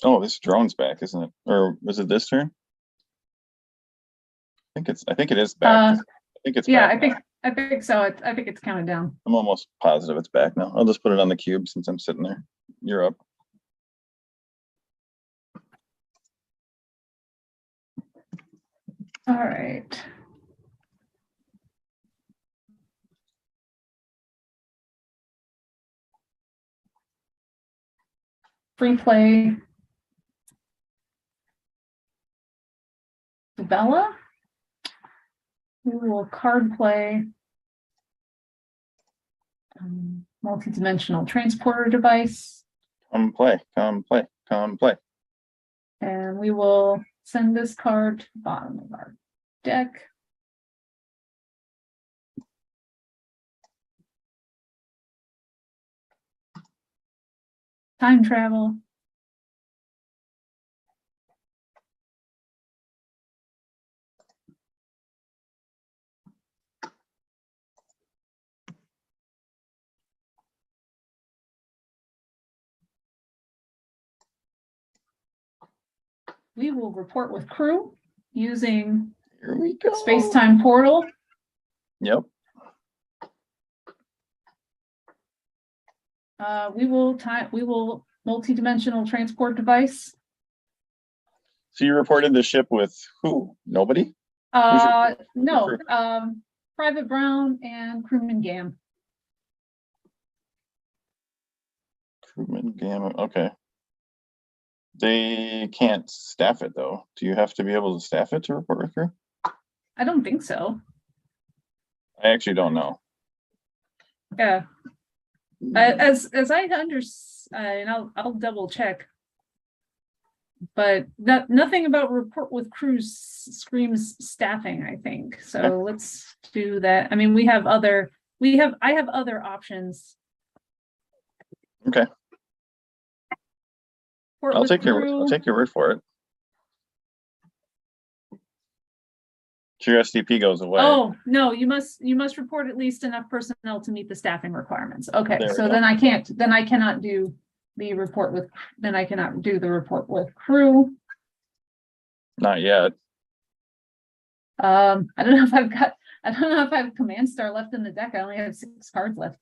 Oh, this drone's back, isn't it? Or was it this turn? I think it is back. I think it's yeah, back. I think so. I think it's counted down. I'm almost positive it's back now. I'll just put it on the cube since I'm sitting there. You're up. All right. Free play. Bella. We will card play. Multi-dimensional transporter device. Come play, come play, come play. And we will send this card to the bottom of our deck. Time travel. We will report with crew using Here we go. space-time portal. Yep. We will multi-dimensional transport device. So you reported the ship with who? Nobody? No, Private Brown and Crewman Gam. Crewman Gamma. Okay. They can't staff it though. Do you have to be able to staff it to report with crew? I don't think so. I actually don't know. Yeah. As I understand, and I'll double check. But nothing about report with crews screams staffing, I think. So let's do that. I mean, I have other options. Okay. I'll take your word for it. Your SDP goes away. Oh no, you must report at least enough personnel to meet the staffing requirements. Okay, so then I cannot do the report with, then I cannot do the report with crew. Not yet. I don't know if I have command star left in the deck. I only have 6 cards left.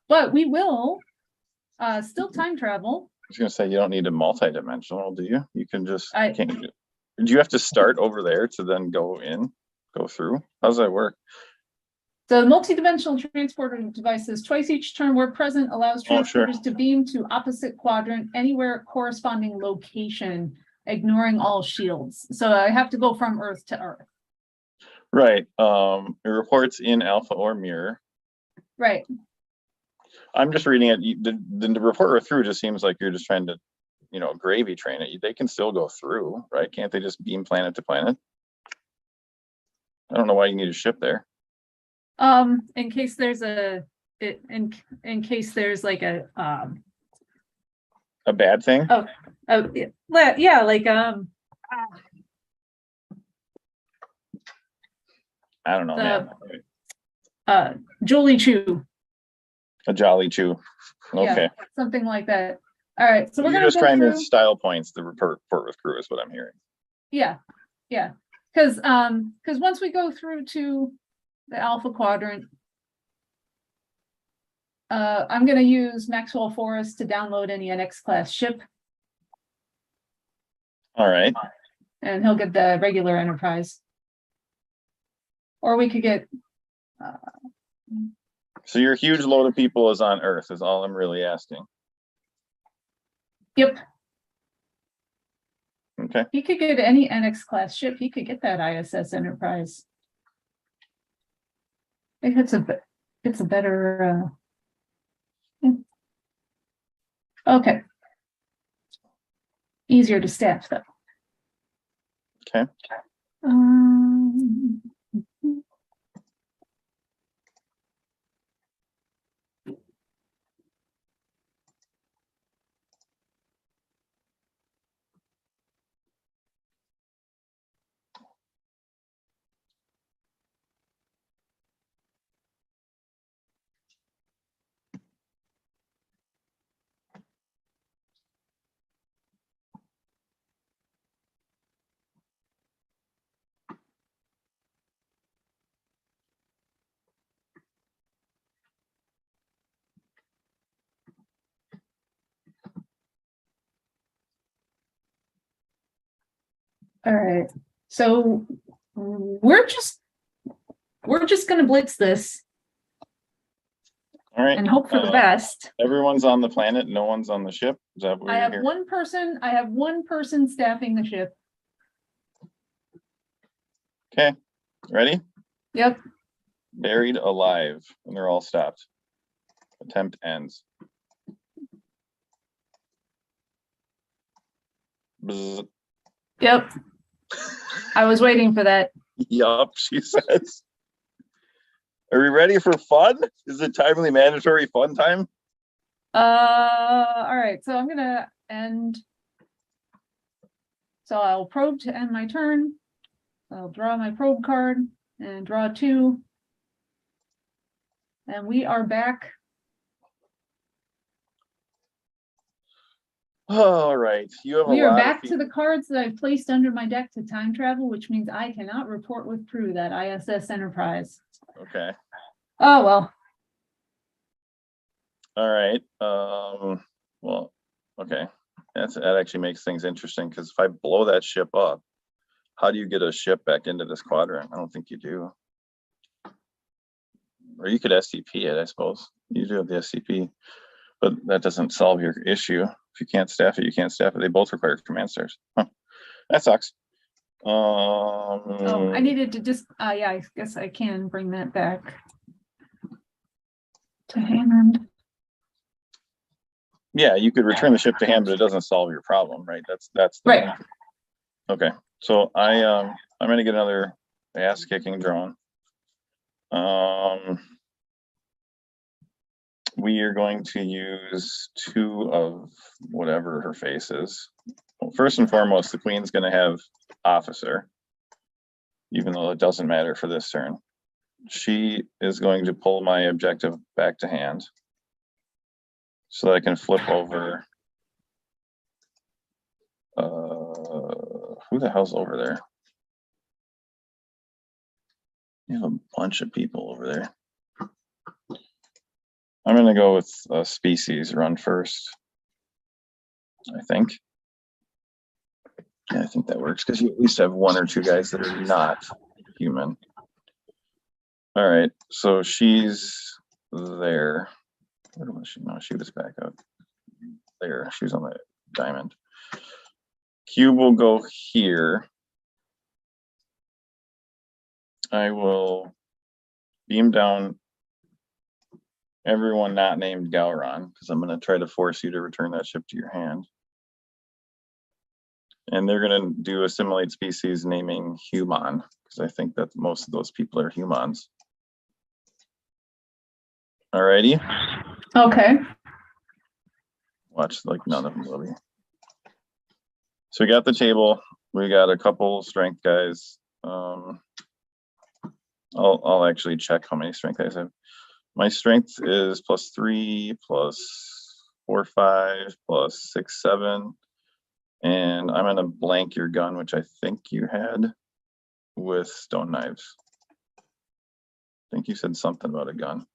But we will still time travel. I was gonna say you don't need a multi-dimensional, do you? You can just do you have to start over there to then go through? How does that work? So multi-dimensional transporter devices twice each turn where present allows transporters to beam to opposite quadrant anywhere corresponding location, ignoring all shields. So I have to go from Earth to Earth. Right. It reports in alpha or mirror. Right. I'm just reading it. The report through just seems like you're just trying to, gravy train it. They can still go through, right? Can't they just beam planet to planet? I don't know why you need a ship there. In case there's in case there's like a bad thing. Yeah, like I don't know, man. Julie Chew. A Jolly Chew. Okay. Yeah, something like that. All right, so you're just trying to style points the report with crew is what I'm hearing. Yeah, because once we go through to the alpha quadrant, I'm going to use Maxwell Forest to download any NX class ship. All right. And he'll get the regular Enterprise. Or we could get. So your huge load of people is on Earth is all I'm really asking. Yep. Okay. He could get any NX class ship. He could get that ISS Enterprise. I think it's a better, yeah. Okay. Easier to staff though. Okay. All right. So we're just gonna blitz this All right. and hope for the best. Everyone's on the planet. No one's on the ship. Is that what I you're have here? I have one person staffing the ship. Okay. Ready? Yep. Buried alive. And they're all stopped. Attempt ends. Bzz. Yep. I was waiting for that. Yup, she says. Are we ready for fun? Is it timely mandatory fun time? All right, so I'm gonna end. So I'll probe to end my turn. I'll draw my probe card and draw 2. And we are back. All right. You have We a are lot back of to the cards that I've placed under my deck to time travel, which means I cannot report with crew that ISS Enterprise. Okay. Oh well. All right. Well, okay. That actually makes things interesting because if I blow that ship up, how do you get a ship back into this quadrant? I don't think you do. Or you could SCP it, I suppose. You do have the SCP, but that doesn't solve your issue. If you can't staff it, you can't staff it. They both require command stars. Huh. That sucks. Oh, I needed to just, yeah, I guess I can bring that back to hand. Yeah, you could return the ship to hand, but it doesn't solve your problem, right? That's the Right. Okay, so I'm gonna get another ass kicking drone. We are going to use 2 of whatever her face is. Well, first and foremost, the queen's gonna have officer, even though it doesn't matter for this turn. She is going to pull my objective back to hand so that I can flip over. Who the hell's over there? You have a bunch of people over there. I'm gonna go with species run first. I think. Yeah, I think that works because you at least have 1 or 2 guys that are not human. All right, so she's there. Where was she? No, she was back up there. She's on the diamond. Cube will go here. I will beam down everyone not named Gowron because I'm going to try to force you to return that ship to your hand. And they're going to do assimilate species naming human because I think that most of those people are humans. Alrighty. Okay. Watch, like none of them will be. So we got the table. We got a couple strength guys. I'll actually check how many strength guys I have. My strength is +3, +4, 5, +6, 7. And I'm gonna blank your gun, which I think you had with stone knives. I think you said something about a gun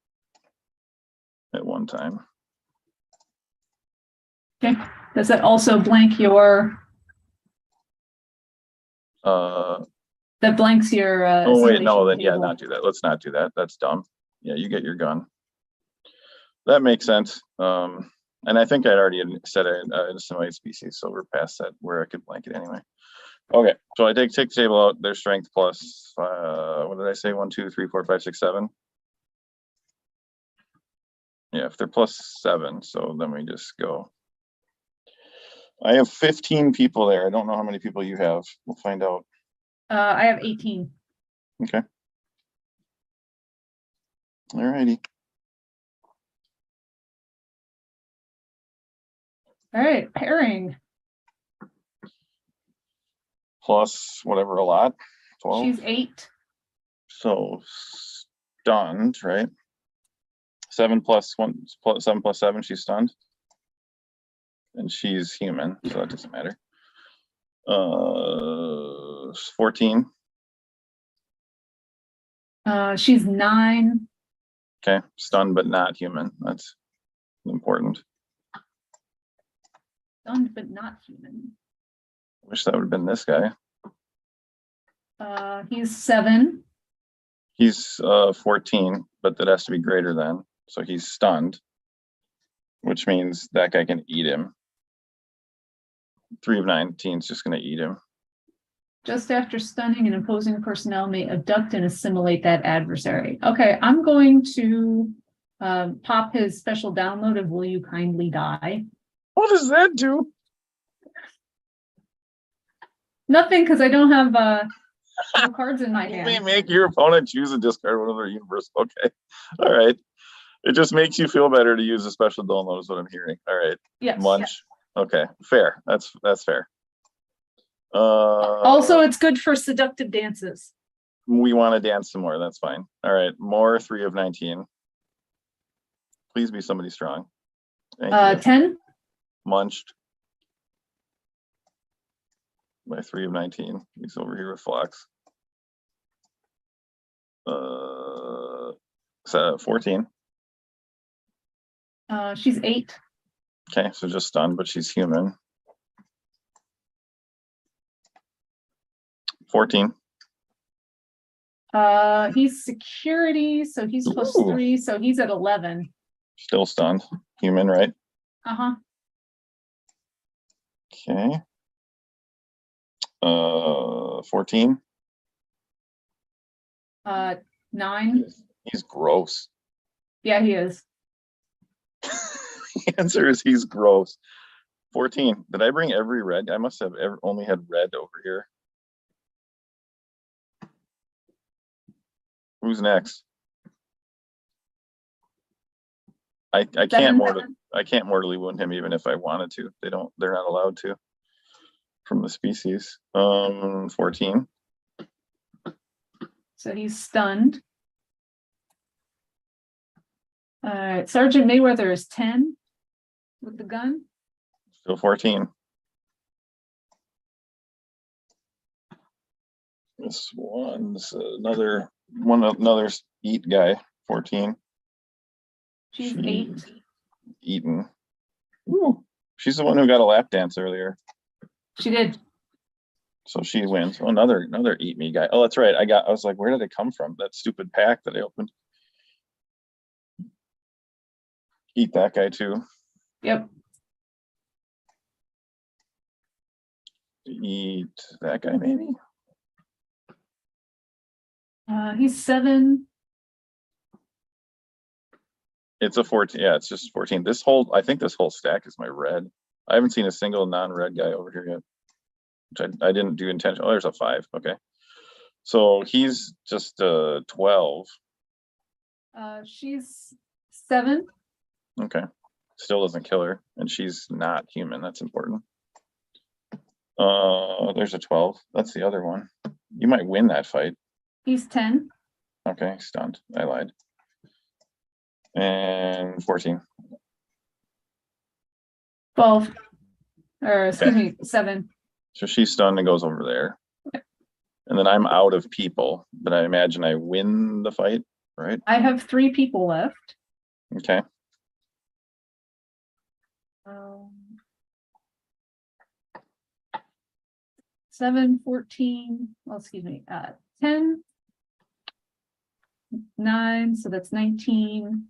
at one time. Okay. Does that also blank your? That blanks your. Oh wait, no, then table. yeah, not do that. Let's not do that. That's dumb. Yeah, you get your gun. That makes sense. And I think I'd already said I assimilate species, so we're past that where I could blank it anyway. Okay, so I take the table out, their strength plus, what did I say? 1, 2, 3, 4, 5, 6, 7. Yeah, if they're plus 7, so then we just go. I have 15 people there. I don't know how many people you have. We'll find out. I have 18. Okay. All righty. All right, pairing. Plus whatever a lot. 12. She's 8. So stunned, right? 7 plus 1 plus 7 plus 7, she's stunned. And she's human, so that doesn't matter. 14. She's 9. Okay, stunned but not human. That's important. Stunned but not human. Wish that would have been this guy. He's 7. He's 14, but that has to be greater than. So he's stunned, which means that guy can eat him. 3 of 19 is just going to eat him. Just after stunning, an opposing personnel may abduct and assimilate that adversary. Okay, I'm going to pop his special download of Will You Kindly Die? What does that do? Nothing, because I don't have no cards in my You may hand. make your opponent choose a discard one of their universe. Okay. All right. It just makes you feel better to use a special download is what I'm hearing. All right. Yes. Munch. Okay. Fair. That's fair. Also, it's good for seductive dances. We want to dance some more. That's fine. All right. More 3 of 19. Please be somebody strong. Thank you. 10. Munched by 3 of 19. He's over here with Flux. 14. She's 8. Okay, so just stunned, but she's human. 14. He's security, so he's plus 3, so he's at 11. Still stunned. Human, right? Uh-huh. Okay. 14. 9. He's gross. Yeah, he is. The answer is he's gross. 14. Did I bring every red? I must have only had red over here. Who's next? I can't mortally wound him even if I wanted to. They're not allowed to from the species. 14. So he's stunned. Sergeant Mayweather is 10 with the gun. Still 14. This one's another eat guy. 14. She's 8. Eaten. Ooh, she's the one who got a lap dance earlier. She did. So she wins. Oh, another eat me guy. Oh, that's right. I was like, where did it come from? That stupid pack that I opened. Eat that guy too. Yep. Eat that guy maybe. He's 7. It's a 14. Yeah, it's just 14. I think this whole stack is my red. I haven't seen a single non-red guy over here yet, which I didn't do intentional. Oh, there's a 5. Okay. So he's just 12. She's 7. Okay. Still doesn't kill her, and she's not human. That's important. There's a 12. That's the other one. You might win that fight. He's 10. Okay, stunned. I lied. And 14. 12. Or excuse me, 7. So she's stunned and goes over there. And then I'm out of people, but I imagine I win the fight, right? I have 3 people left. Okay. 7, 14, well, excuse me, 10, 9, so that's 19,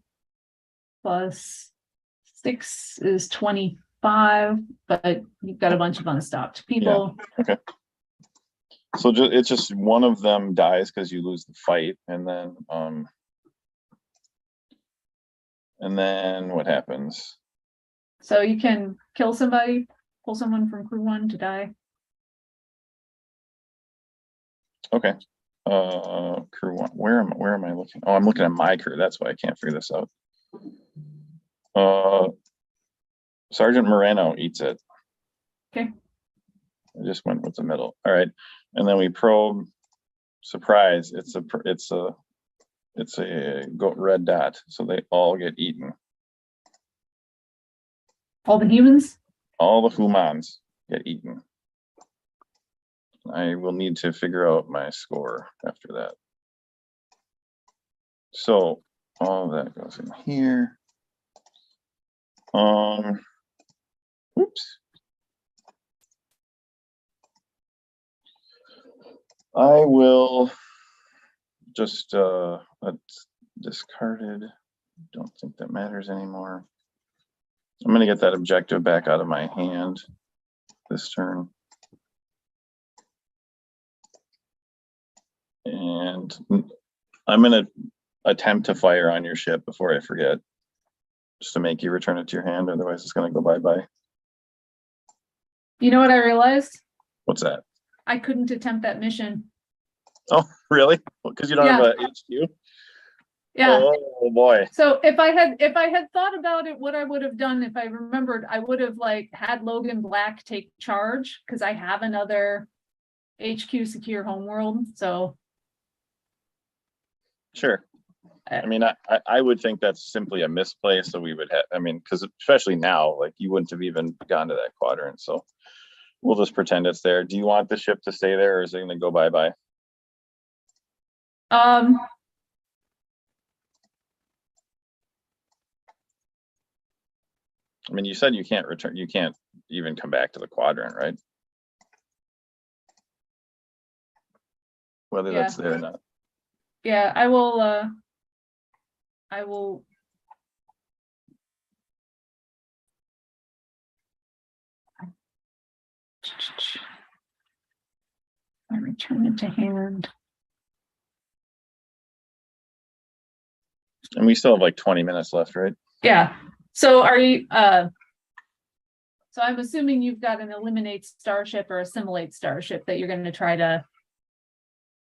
plus 6 is 25, but you've got a bunch of unstopped people. Yeah. Okay. So it's just one of them dies because you lose the fight, and then what happens? So you can kill somebody, pull someone from crew 1 to die. Okay. Crew 1. Where am I looking? Oh, I'm looking at my crew. That's why I can't figure this out. Sergeant Moreno eats it. Okay. I just went with the middle. All right. And then we probe. Surprise. It's a red dot. So they all get eaten. All the humans? All the humans get eaten. I will need to figure out my score after that. So all that goes in here. Oops. I will just that's discarded. Don't think that matters anymore. I'm gonna get that objective back out of my hand this turn. And I'm gonna attempt to fire on your ship before I forget, just to make you return it to your hand, otherwise it's gonna go bye-bye. You know what I realized? What's that? I couldn't attempt that mission. Oh, really? Because you don't have a HQ? Yeah. Oh boy. So if I had thought about it, what I would have done, if I remembered, I would have like had Logan Black take charge, because I have another HQ secure homeworld. So Sure. I mean, I would think that's simply a misplay. So we would have, I mean, because especially now, like you wouldn't have even gone to that quadrant. So we'll just pretend it's there. Do you want the ship to stay there, or is it going to go bye-bye? I mean, you said you can't return, you can't even come back to the quadrant, right? Whether that's there or not. Yeah, I will I return it to hand. And we still have like 20 minutes left, right? Yeah. So are you so I'm assuming you've got an eliminate starship or assimilate starship that you're going to try to.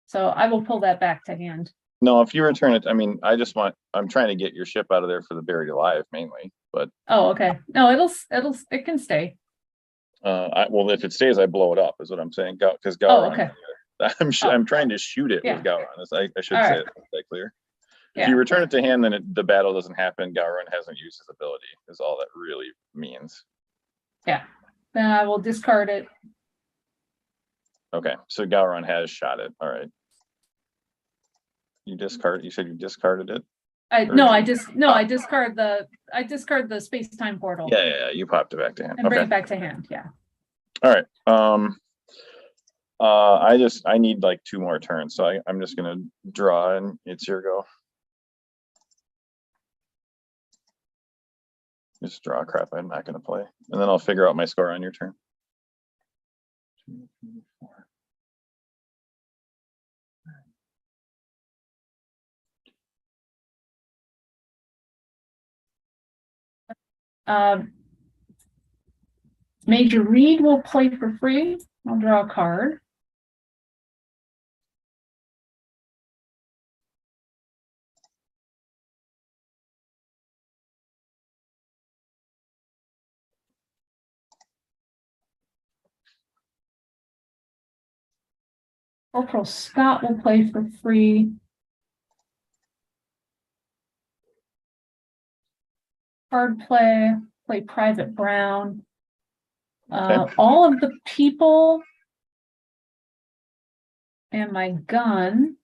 So I will pull that back to hand. No, if you return it, I mean, I'm trying to get your ship out of there for the buried alive mainly, but. Oh, okay. No, it can stay. Well, if it stays, I blow it up, is what I'm saying. Because Oh, Gowron. okay. I'm trying to shoot it with Gowron. I should All say right. it that clear. Yeah. If you return it to hand, then the battle doesn't happen. Gowron hasn't used his ability, is all that really means. Yeah. Then I will discard it. Okay, so Gowron has shot it. All right. You said you discarded it? I discard the space-time portal. Yeah. You popped it back to hand. And bring it back to hand, yeah. All right. I need like 2 more turns, so I'm just gonna draw and it's your go. Just draw crap I'm not gonna play. And then I'll figure out my score on your turn. 2, 3, 4. Major Reed will play for free. I'll draw a card. Corporal Scott will play for free. Card play Private Brown. Okay. All of the people and my gun.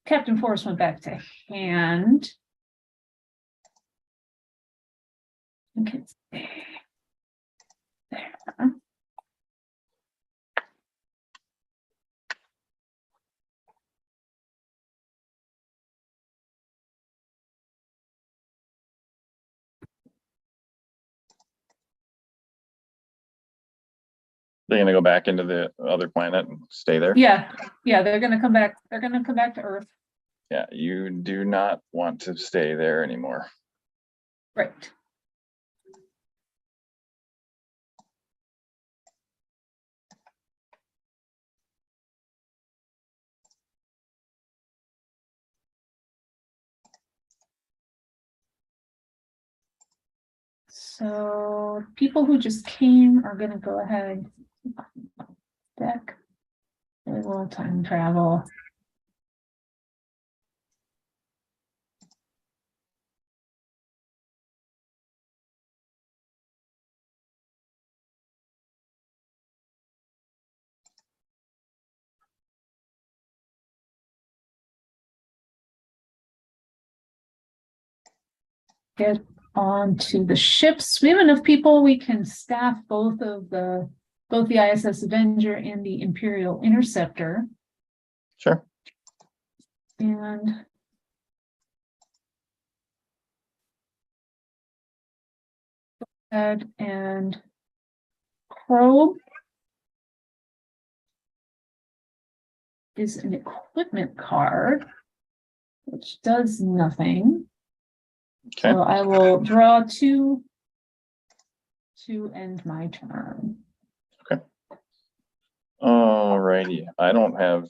Captain Forrest went back to hand. Okay. There. They're gonna go back into the other planet and stay there? Yeah, yeah, they're gonna come back. They're gonna come back to Earth. Yeah, you do not want to stay there anymore. Right. So people who just came are gonna go ahead. Deck. They will time travel. Get onto the ships. We have enough people. We can staff both the ISS Avenger and the Imperial Interceptor. Sure. And and probe is an equipment card, which does nothing. Okay. So I will draw 2 to end my turn. Okay. Alrighty. I don't have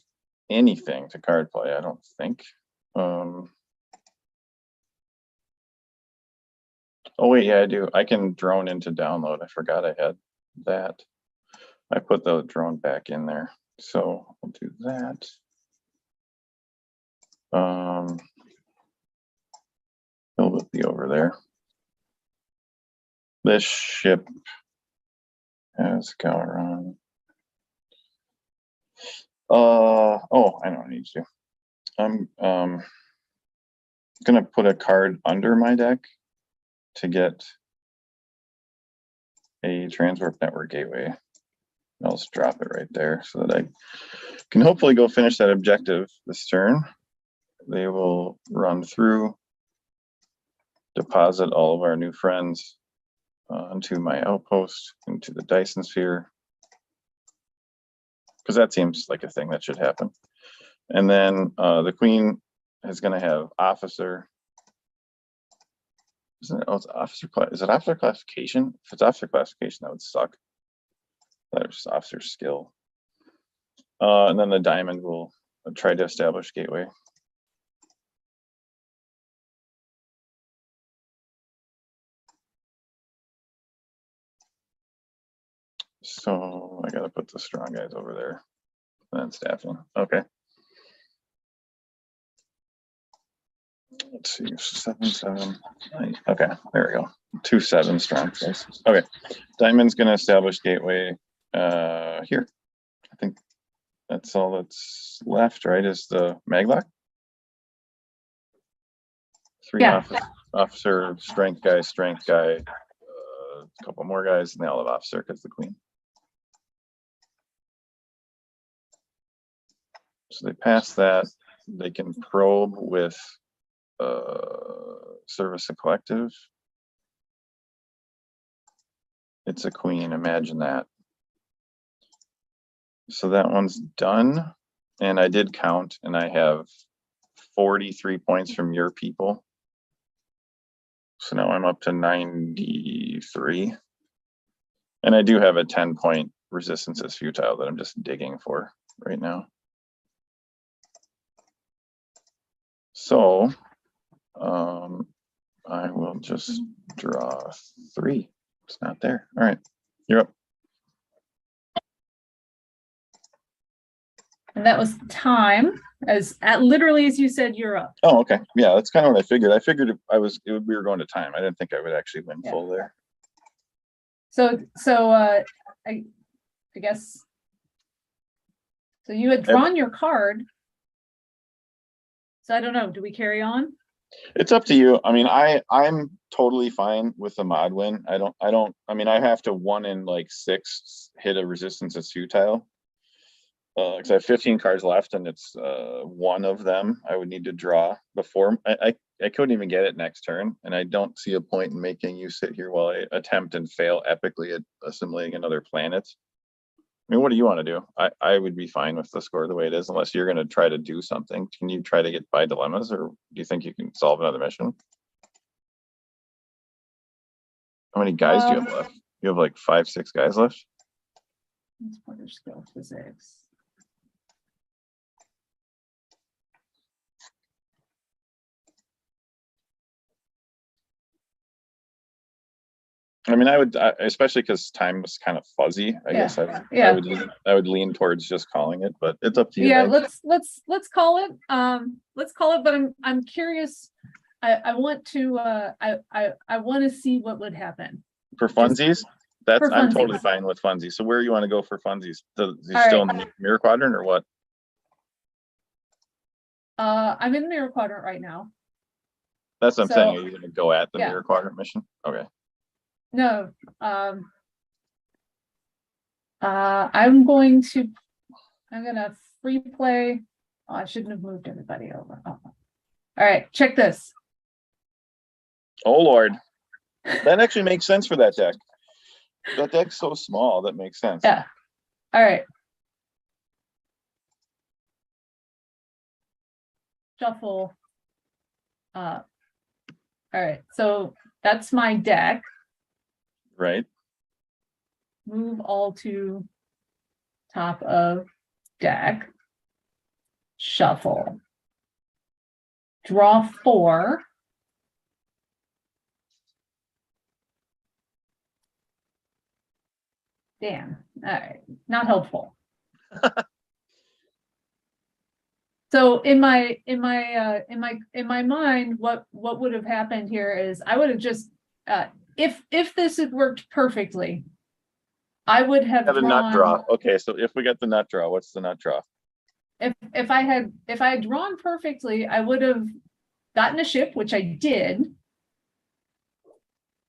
anything to card play, I don't think. Oh wait, yeah, I do. I can drone into download. I forgot I had that. I put the drone back in there. So I'll do that. It'll be over there. This ship has Gowron. Oh, I don't need to. I'm gonna put a card under my deck to get a transport network gateway. I'll just drop it right there so that I can hopefully go finish that objective this turn. They will run through, deposit all of our new friends onto my outpost, into the Dyson sphere, because that seems like a thing that should happen. And then the queen is going to have officer. Isn't it? Oh, it's officer class. Is it officer classification? If it's officer classification, that would suck. That's just officer skill. And then the diamond will try to establish gateway. So I gotta put the strong guys over there. And then staffing. Okay. Let's see, 7, 7, 8. Okay, there we go. 2 7 strong guys. Okay, diamond's gonna establish gateway here. I think that's all that's left, right? Is the maglock? 3 Yeah. officer, strength guy, a couple more guys, and they all have officer because the queen. So they pass that. They can probe with service a collective. It's a queen, imagine that. So that one's done. And I did count, and I have 43 points from your people. So now I'm up to 93. And I do have a 10-point resistance is futile that I'm just digging for right now. So I will just draw 3. It's not there. All right, you're up. And that was time, literally as you said, you're up. Oh, okay. Yeah, that's kind of what I figured. I figured we were going to time. I didn't think I would actually win full there. So I guess, so you had drawn your card. So I don't know, do we carry on? It's up to you. I mean, I'm totally fine with the mod win. I mean, I have to 1 in like 6 hit a resistance that's futile. Because I have 15 cards left, and it's 1 of them I would need to draw before I couldn't even get it next turn, and I don't see a point in making you sit here while I attempt and fail epically at assimilating another planet. mean, what do you want to do? I would be fine with the score the way it is, unless you're going to try to do something. Can you try to get by dilemmas, or do you think you can solve another mission? How many guys do you have left? You have like 5, 6 guys left. Transporter skill physics. I mean, I would, especially because time was kind of fuzzy. I guess I would lean towards just calling it, but it's up to you. Yeah, let's call it. Let's call it. But I'm curious. I want to I want to see what would happen for funsies. For I'm funsies. totally fine with funsies. So where you want to go for funsies? You All still right. in the mirror quadrant or what? I'm in the mirror quadrant right now. That's what I'm saying. Are you going to go at the mirror quadrant mission? Okay. No. I'm gonna free play. Oh, I shouldn't have moved everybody over. Oh. All right, check this. Oh Lord, that actually makes sense for that deck. That deck's so small that makes sense. Yeah. All right. Shuffle. All right, so that's my deck. Right. Move all to top of deck. Shuffle. Draw 4. Damn. All right. Not helpful. So in my mind, what would have happened here is I would have just if this had worked perfectly, I would have got a nut draw. Okay, so if we get the nut draw, what's the nut draw? If I had drawn perfectly, I would have gotten a ship, which I did.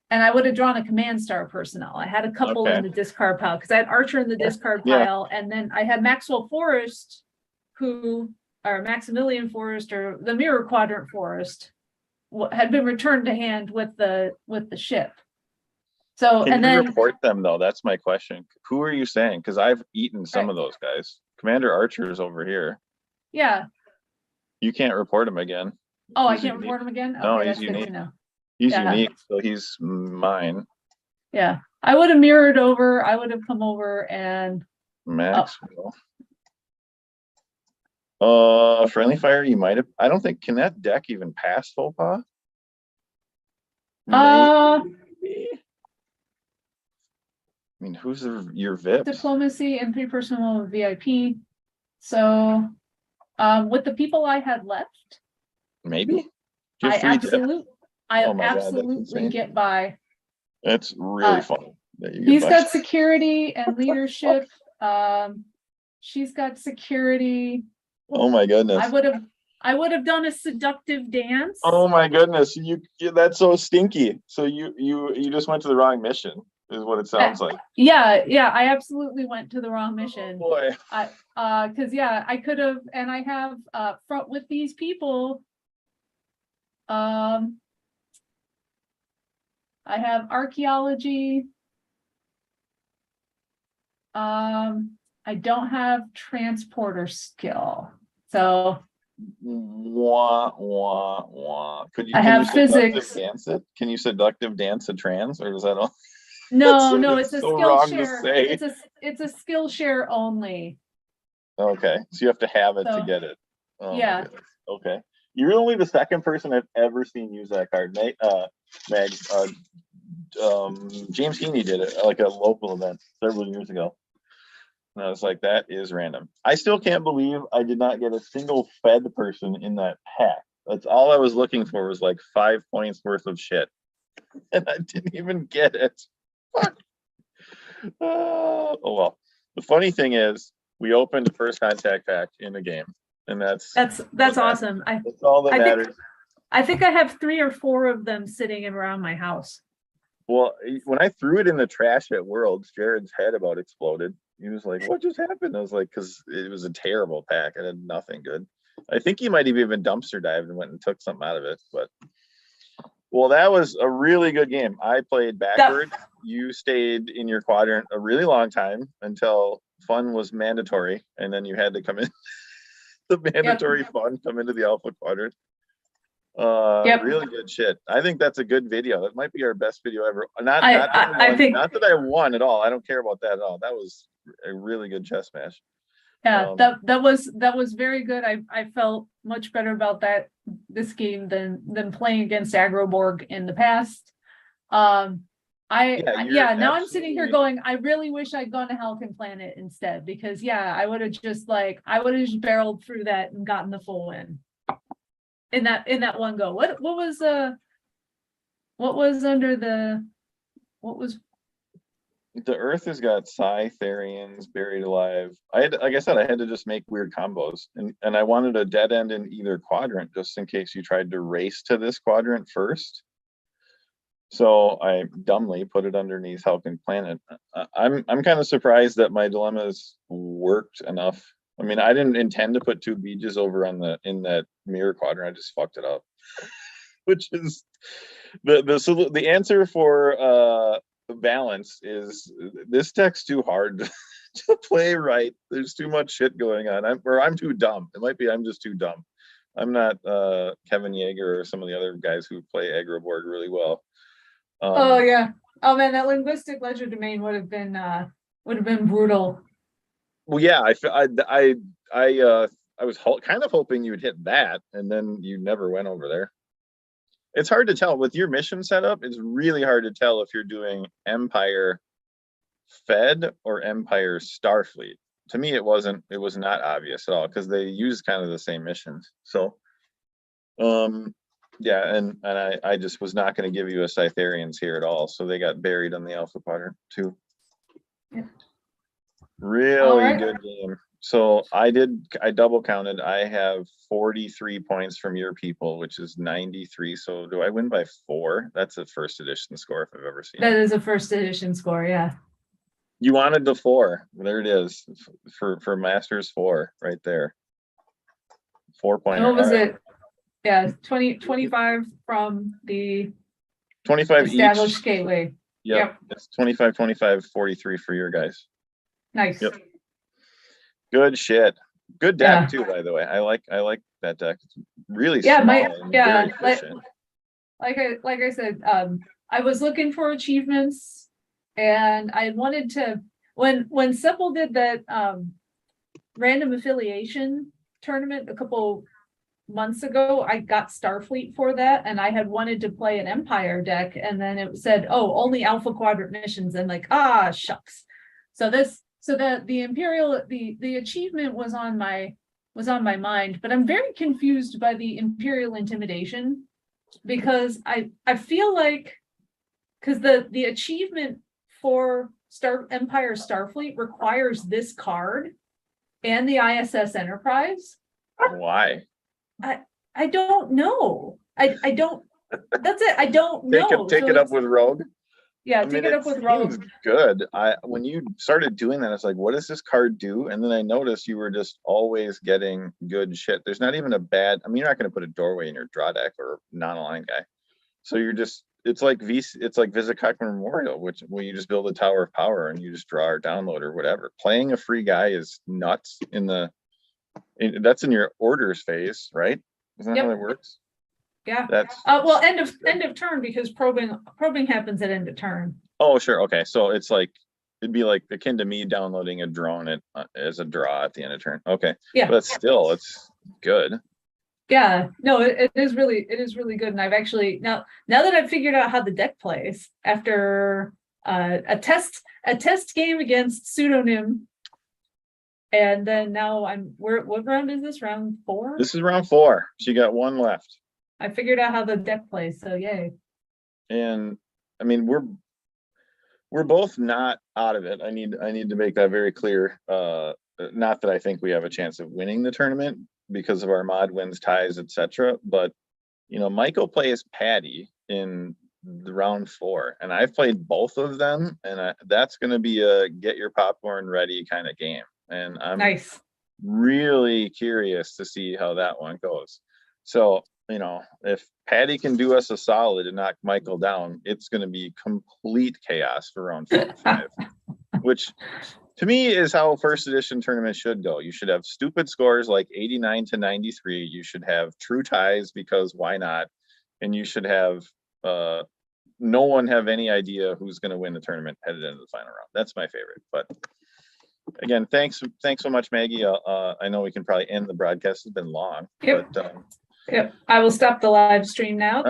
And I would have drawn a command star personnel. I had a couple in the discard pile because I had Archer in the discard pile, and then I had Maxwell Forrest, or Maximilian Forrest, or the Mirror Quadrant Forrest, had been returned to hand with the ship. So Can you report them though? That's my question. Who are you saying? Because I've eaten some of those guys. Commander Archer's over here. Yeah. You can't report him again. Oh, I can't report him again? Okay, no, he's unique. Good to know. He's unique, so he's mine. Yeah, I would have mirrored over. I would have come over and Maxwell. Friendly fire. You might have. I don't think, can that deck even pass faux pas? I mean, who's your VIP? Diplomacy and 3 personal VIP. So, with the people I had left, maybe. I absolutely get by. That's really fun. He's got security and leadership. She's got security. Oh my goodness. I would have done a seductive dance. Oh my goodness. That's so stinky. So you just went to the wrong mission, is what it sounds like. Yeah, I absolutely went to the wrong mission. Oh boy. Because I could have, and I have front with these people. I have archaeology. I don't have transporter skill, so Could you? I have physics. Dance it? Can you seductive dance a trans, or is that all? No, it's a so skill share. It's a skill share only. Okay, so you have to have it to get it. Oh, yeah. Okay. You're only the second person I've ever seen use that card. Meg, James Heaney did it like a local event several years ago. And I was like, that is random. I still can't believe I did not get a single fed person in that pack. That's all I was looking for, was like 5 points worth of shit. And I didn't even get it. Fuck. Oh well. The funny thing is, we opened the first contact pack in the game. And that's awesome. That's all that matters. I think I have 3 or 4 of them sitting around my house. Well, when I threw it in the trash at Worlds, Jared's head about exploded. He was like, "What just happened?" I was like, "Because it was a terrible pack. It had nothing good." I think he might have even dumpster dived and went and took something out of it. But well, that was a really good game. I played backwards. You stayed in your quadrant a really long time until fun was mandatory, and then you had to come in. The mandatory fun come into the alpha quadrant. Really good shit. I think that's a good video. That might be our best video ever. Not that I won at all. I don't care about that at all. That was a really good chess match. Yeah, that was very good. I felt much better about this game than playing against Agroborg in the past. Now I'm sitting here going, I really wish I'd gone to Halcyon Planet instead, because I would have just barreled through that and gotten the full win in that one go. What was the Earth has got Cytherians buried alive. Like I said, I had to just make weird combos, and I wanted a dead end in either quadrant just in case you tried to race to this quadrant first. So I dumbly put it underneath Halcyon Planet. I'm kind of surprised that my dilemmas worked enough. I mean, I didn't intend to put 2 beaches over in that mirror quadrant. I just fucked it up, which is the answer for balance is this deck's too hard to play right. There's too much shit going on. I'm too dumb. It might be I'm just too dumb. I'm not Kevin Yeager or some of the other guys who play Agroborg really well. Oh man, that linguistic ledger domain would have been brutal. Well, yeah, I was kind of hoping you'd hit that, and then you never went over there. It's hard to tell with your mission setup. It's really hard to tell if you're doing Empire Fed or Empire Starfleet. To me, it was not obvious at all because they use kind of the same missions. So, yeah, and I just was not going to give you a Cytherians here at all. So they got buried on the Alpha Quadrant too. Yeah. Really good game. So I double counted. I have 43 points from your people, which is 93. So do I win by 4? That's a first edition score if I've ever seen that. That is a first edition score, yeah. You wanted the 4. There it is. For Masters 4 right there. 4 pointer. What was it? Yeah, 25 from the 25 established each. gateway. Yep. It's 25, 25, 43 for your guys. Nice. Yep. Good shit. Good deck too, by the way. I like that deck. It's really small and very efficient. Like I said, I was looking for achievements, and I wanted to when Sepple did that random affiliation tournament a couple months ago, I got Starfleet for that, and I had wanted to play an Empire deck, and then it said, oh, only Alpha Quadrant missions, and shucks. So the Imperial, the achievement was on my mind, but I'm very confused by the Imperial Intimidation, because I feel like, because the achievement for Empire Starfleet requires this card and the ISS Enterprise. Why? I don't know. I don't. That's it. I don't know. Take it up with Rogue. Yeah, take it up with Rogue. Good. When you started doing that, it's like, what does this card do? And then I noticed you were just always getting good shit. There's not even a bad. I mean, you're not going to put a doorway in your draw deck or non-aligned guy. So you're just. It's like Visit Cochran Memorial, where you just build a Tower of Power and you just draw or download or whatever. Playing a free guy is nuts. That's in your orders phase, right? Isn't that how that works? Yeah. That's well, end of turn, because probing happens at end of turn. Oh, sure. Okay, so it's like it'd be like akin to me downloading a drone as a draw at the end of turn. Okay. Yeah. But still, it's good. Yeah. No, it is really good, and I've actually now that I've figured out how the deck plays after a test game against Pseudonym. And then now what round is this? Round 4? This is round 4. She got 1 left. I figured out how the deck plays, so yay. And I mean, we're both not out of it. I need to make that very clear. Not that I think we have a chance of winning the tournament because of our mod wins, ties, etc. But Michael plays Patty in the round 4, and I've played both of them, and that's going to be a get your popcorn ready kind of game. And I'm really curious to see how that one goes. So, if Patty can do us a solid and knock Michael down, it's going to be complete chaos for round 5, which to me is how first edition tournaments should go. You should have stupid scores like 89 to 93. You should have true ties because why not? And you should have no one have any idea who's going to win the tournament headed into the final round. That's my favorite. But again, thanks so much, Maggie. I know we can probably end the broadcast. It's been long. Yep. But Yep. I will stop the live stream now. All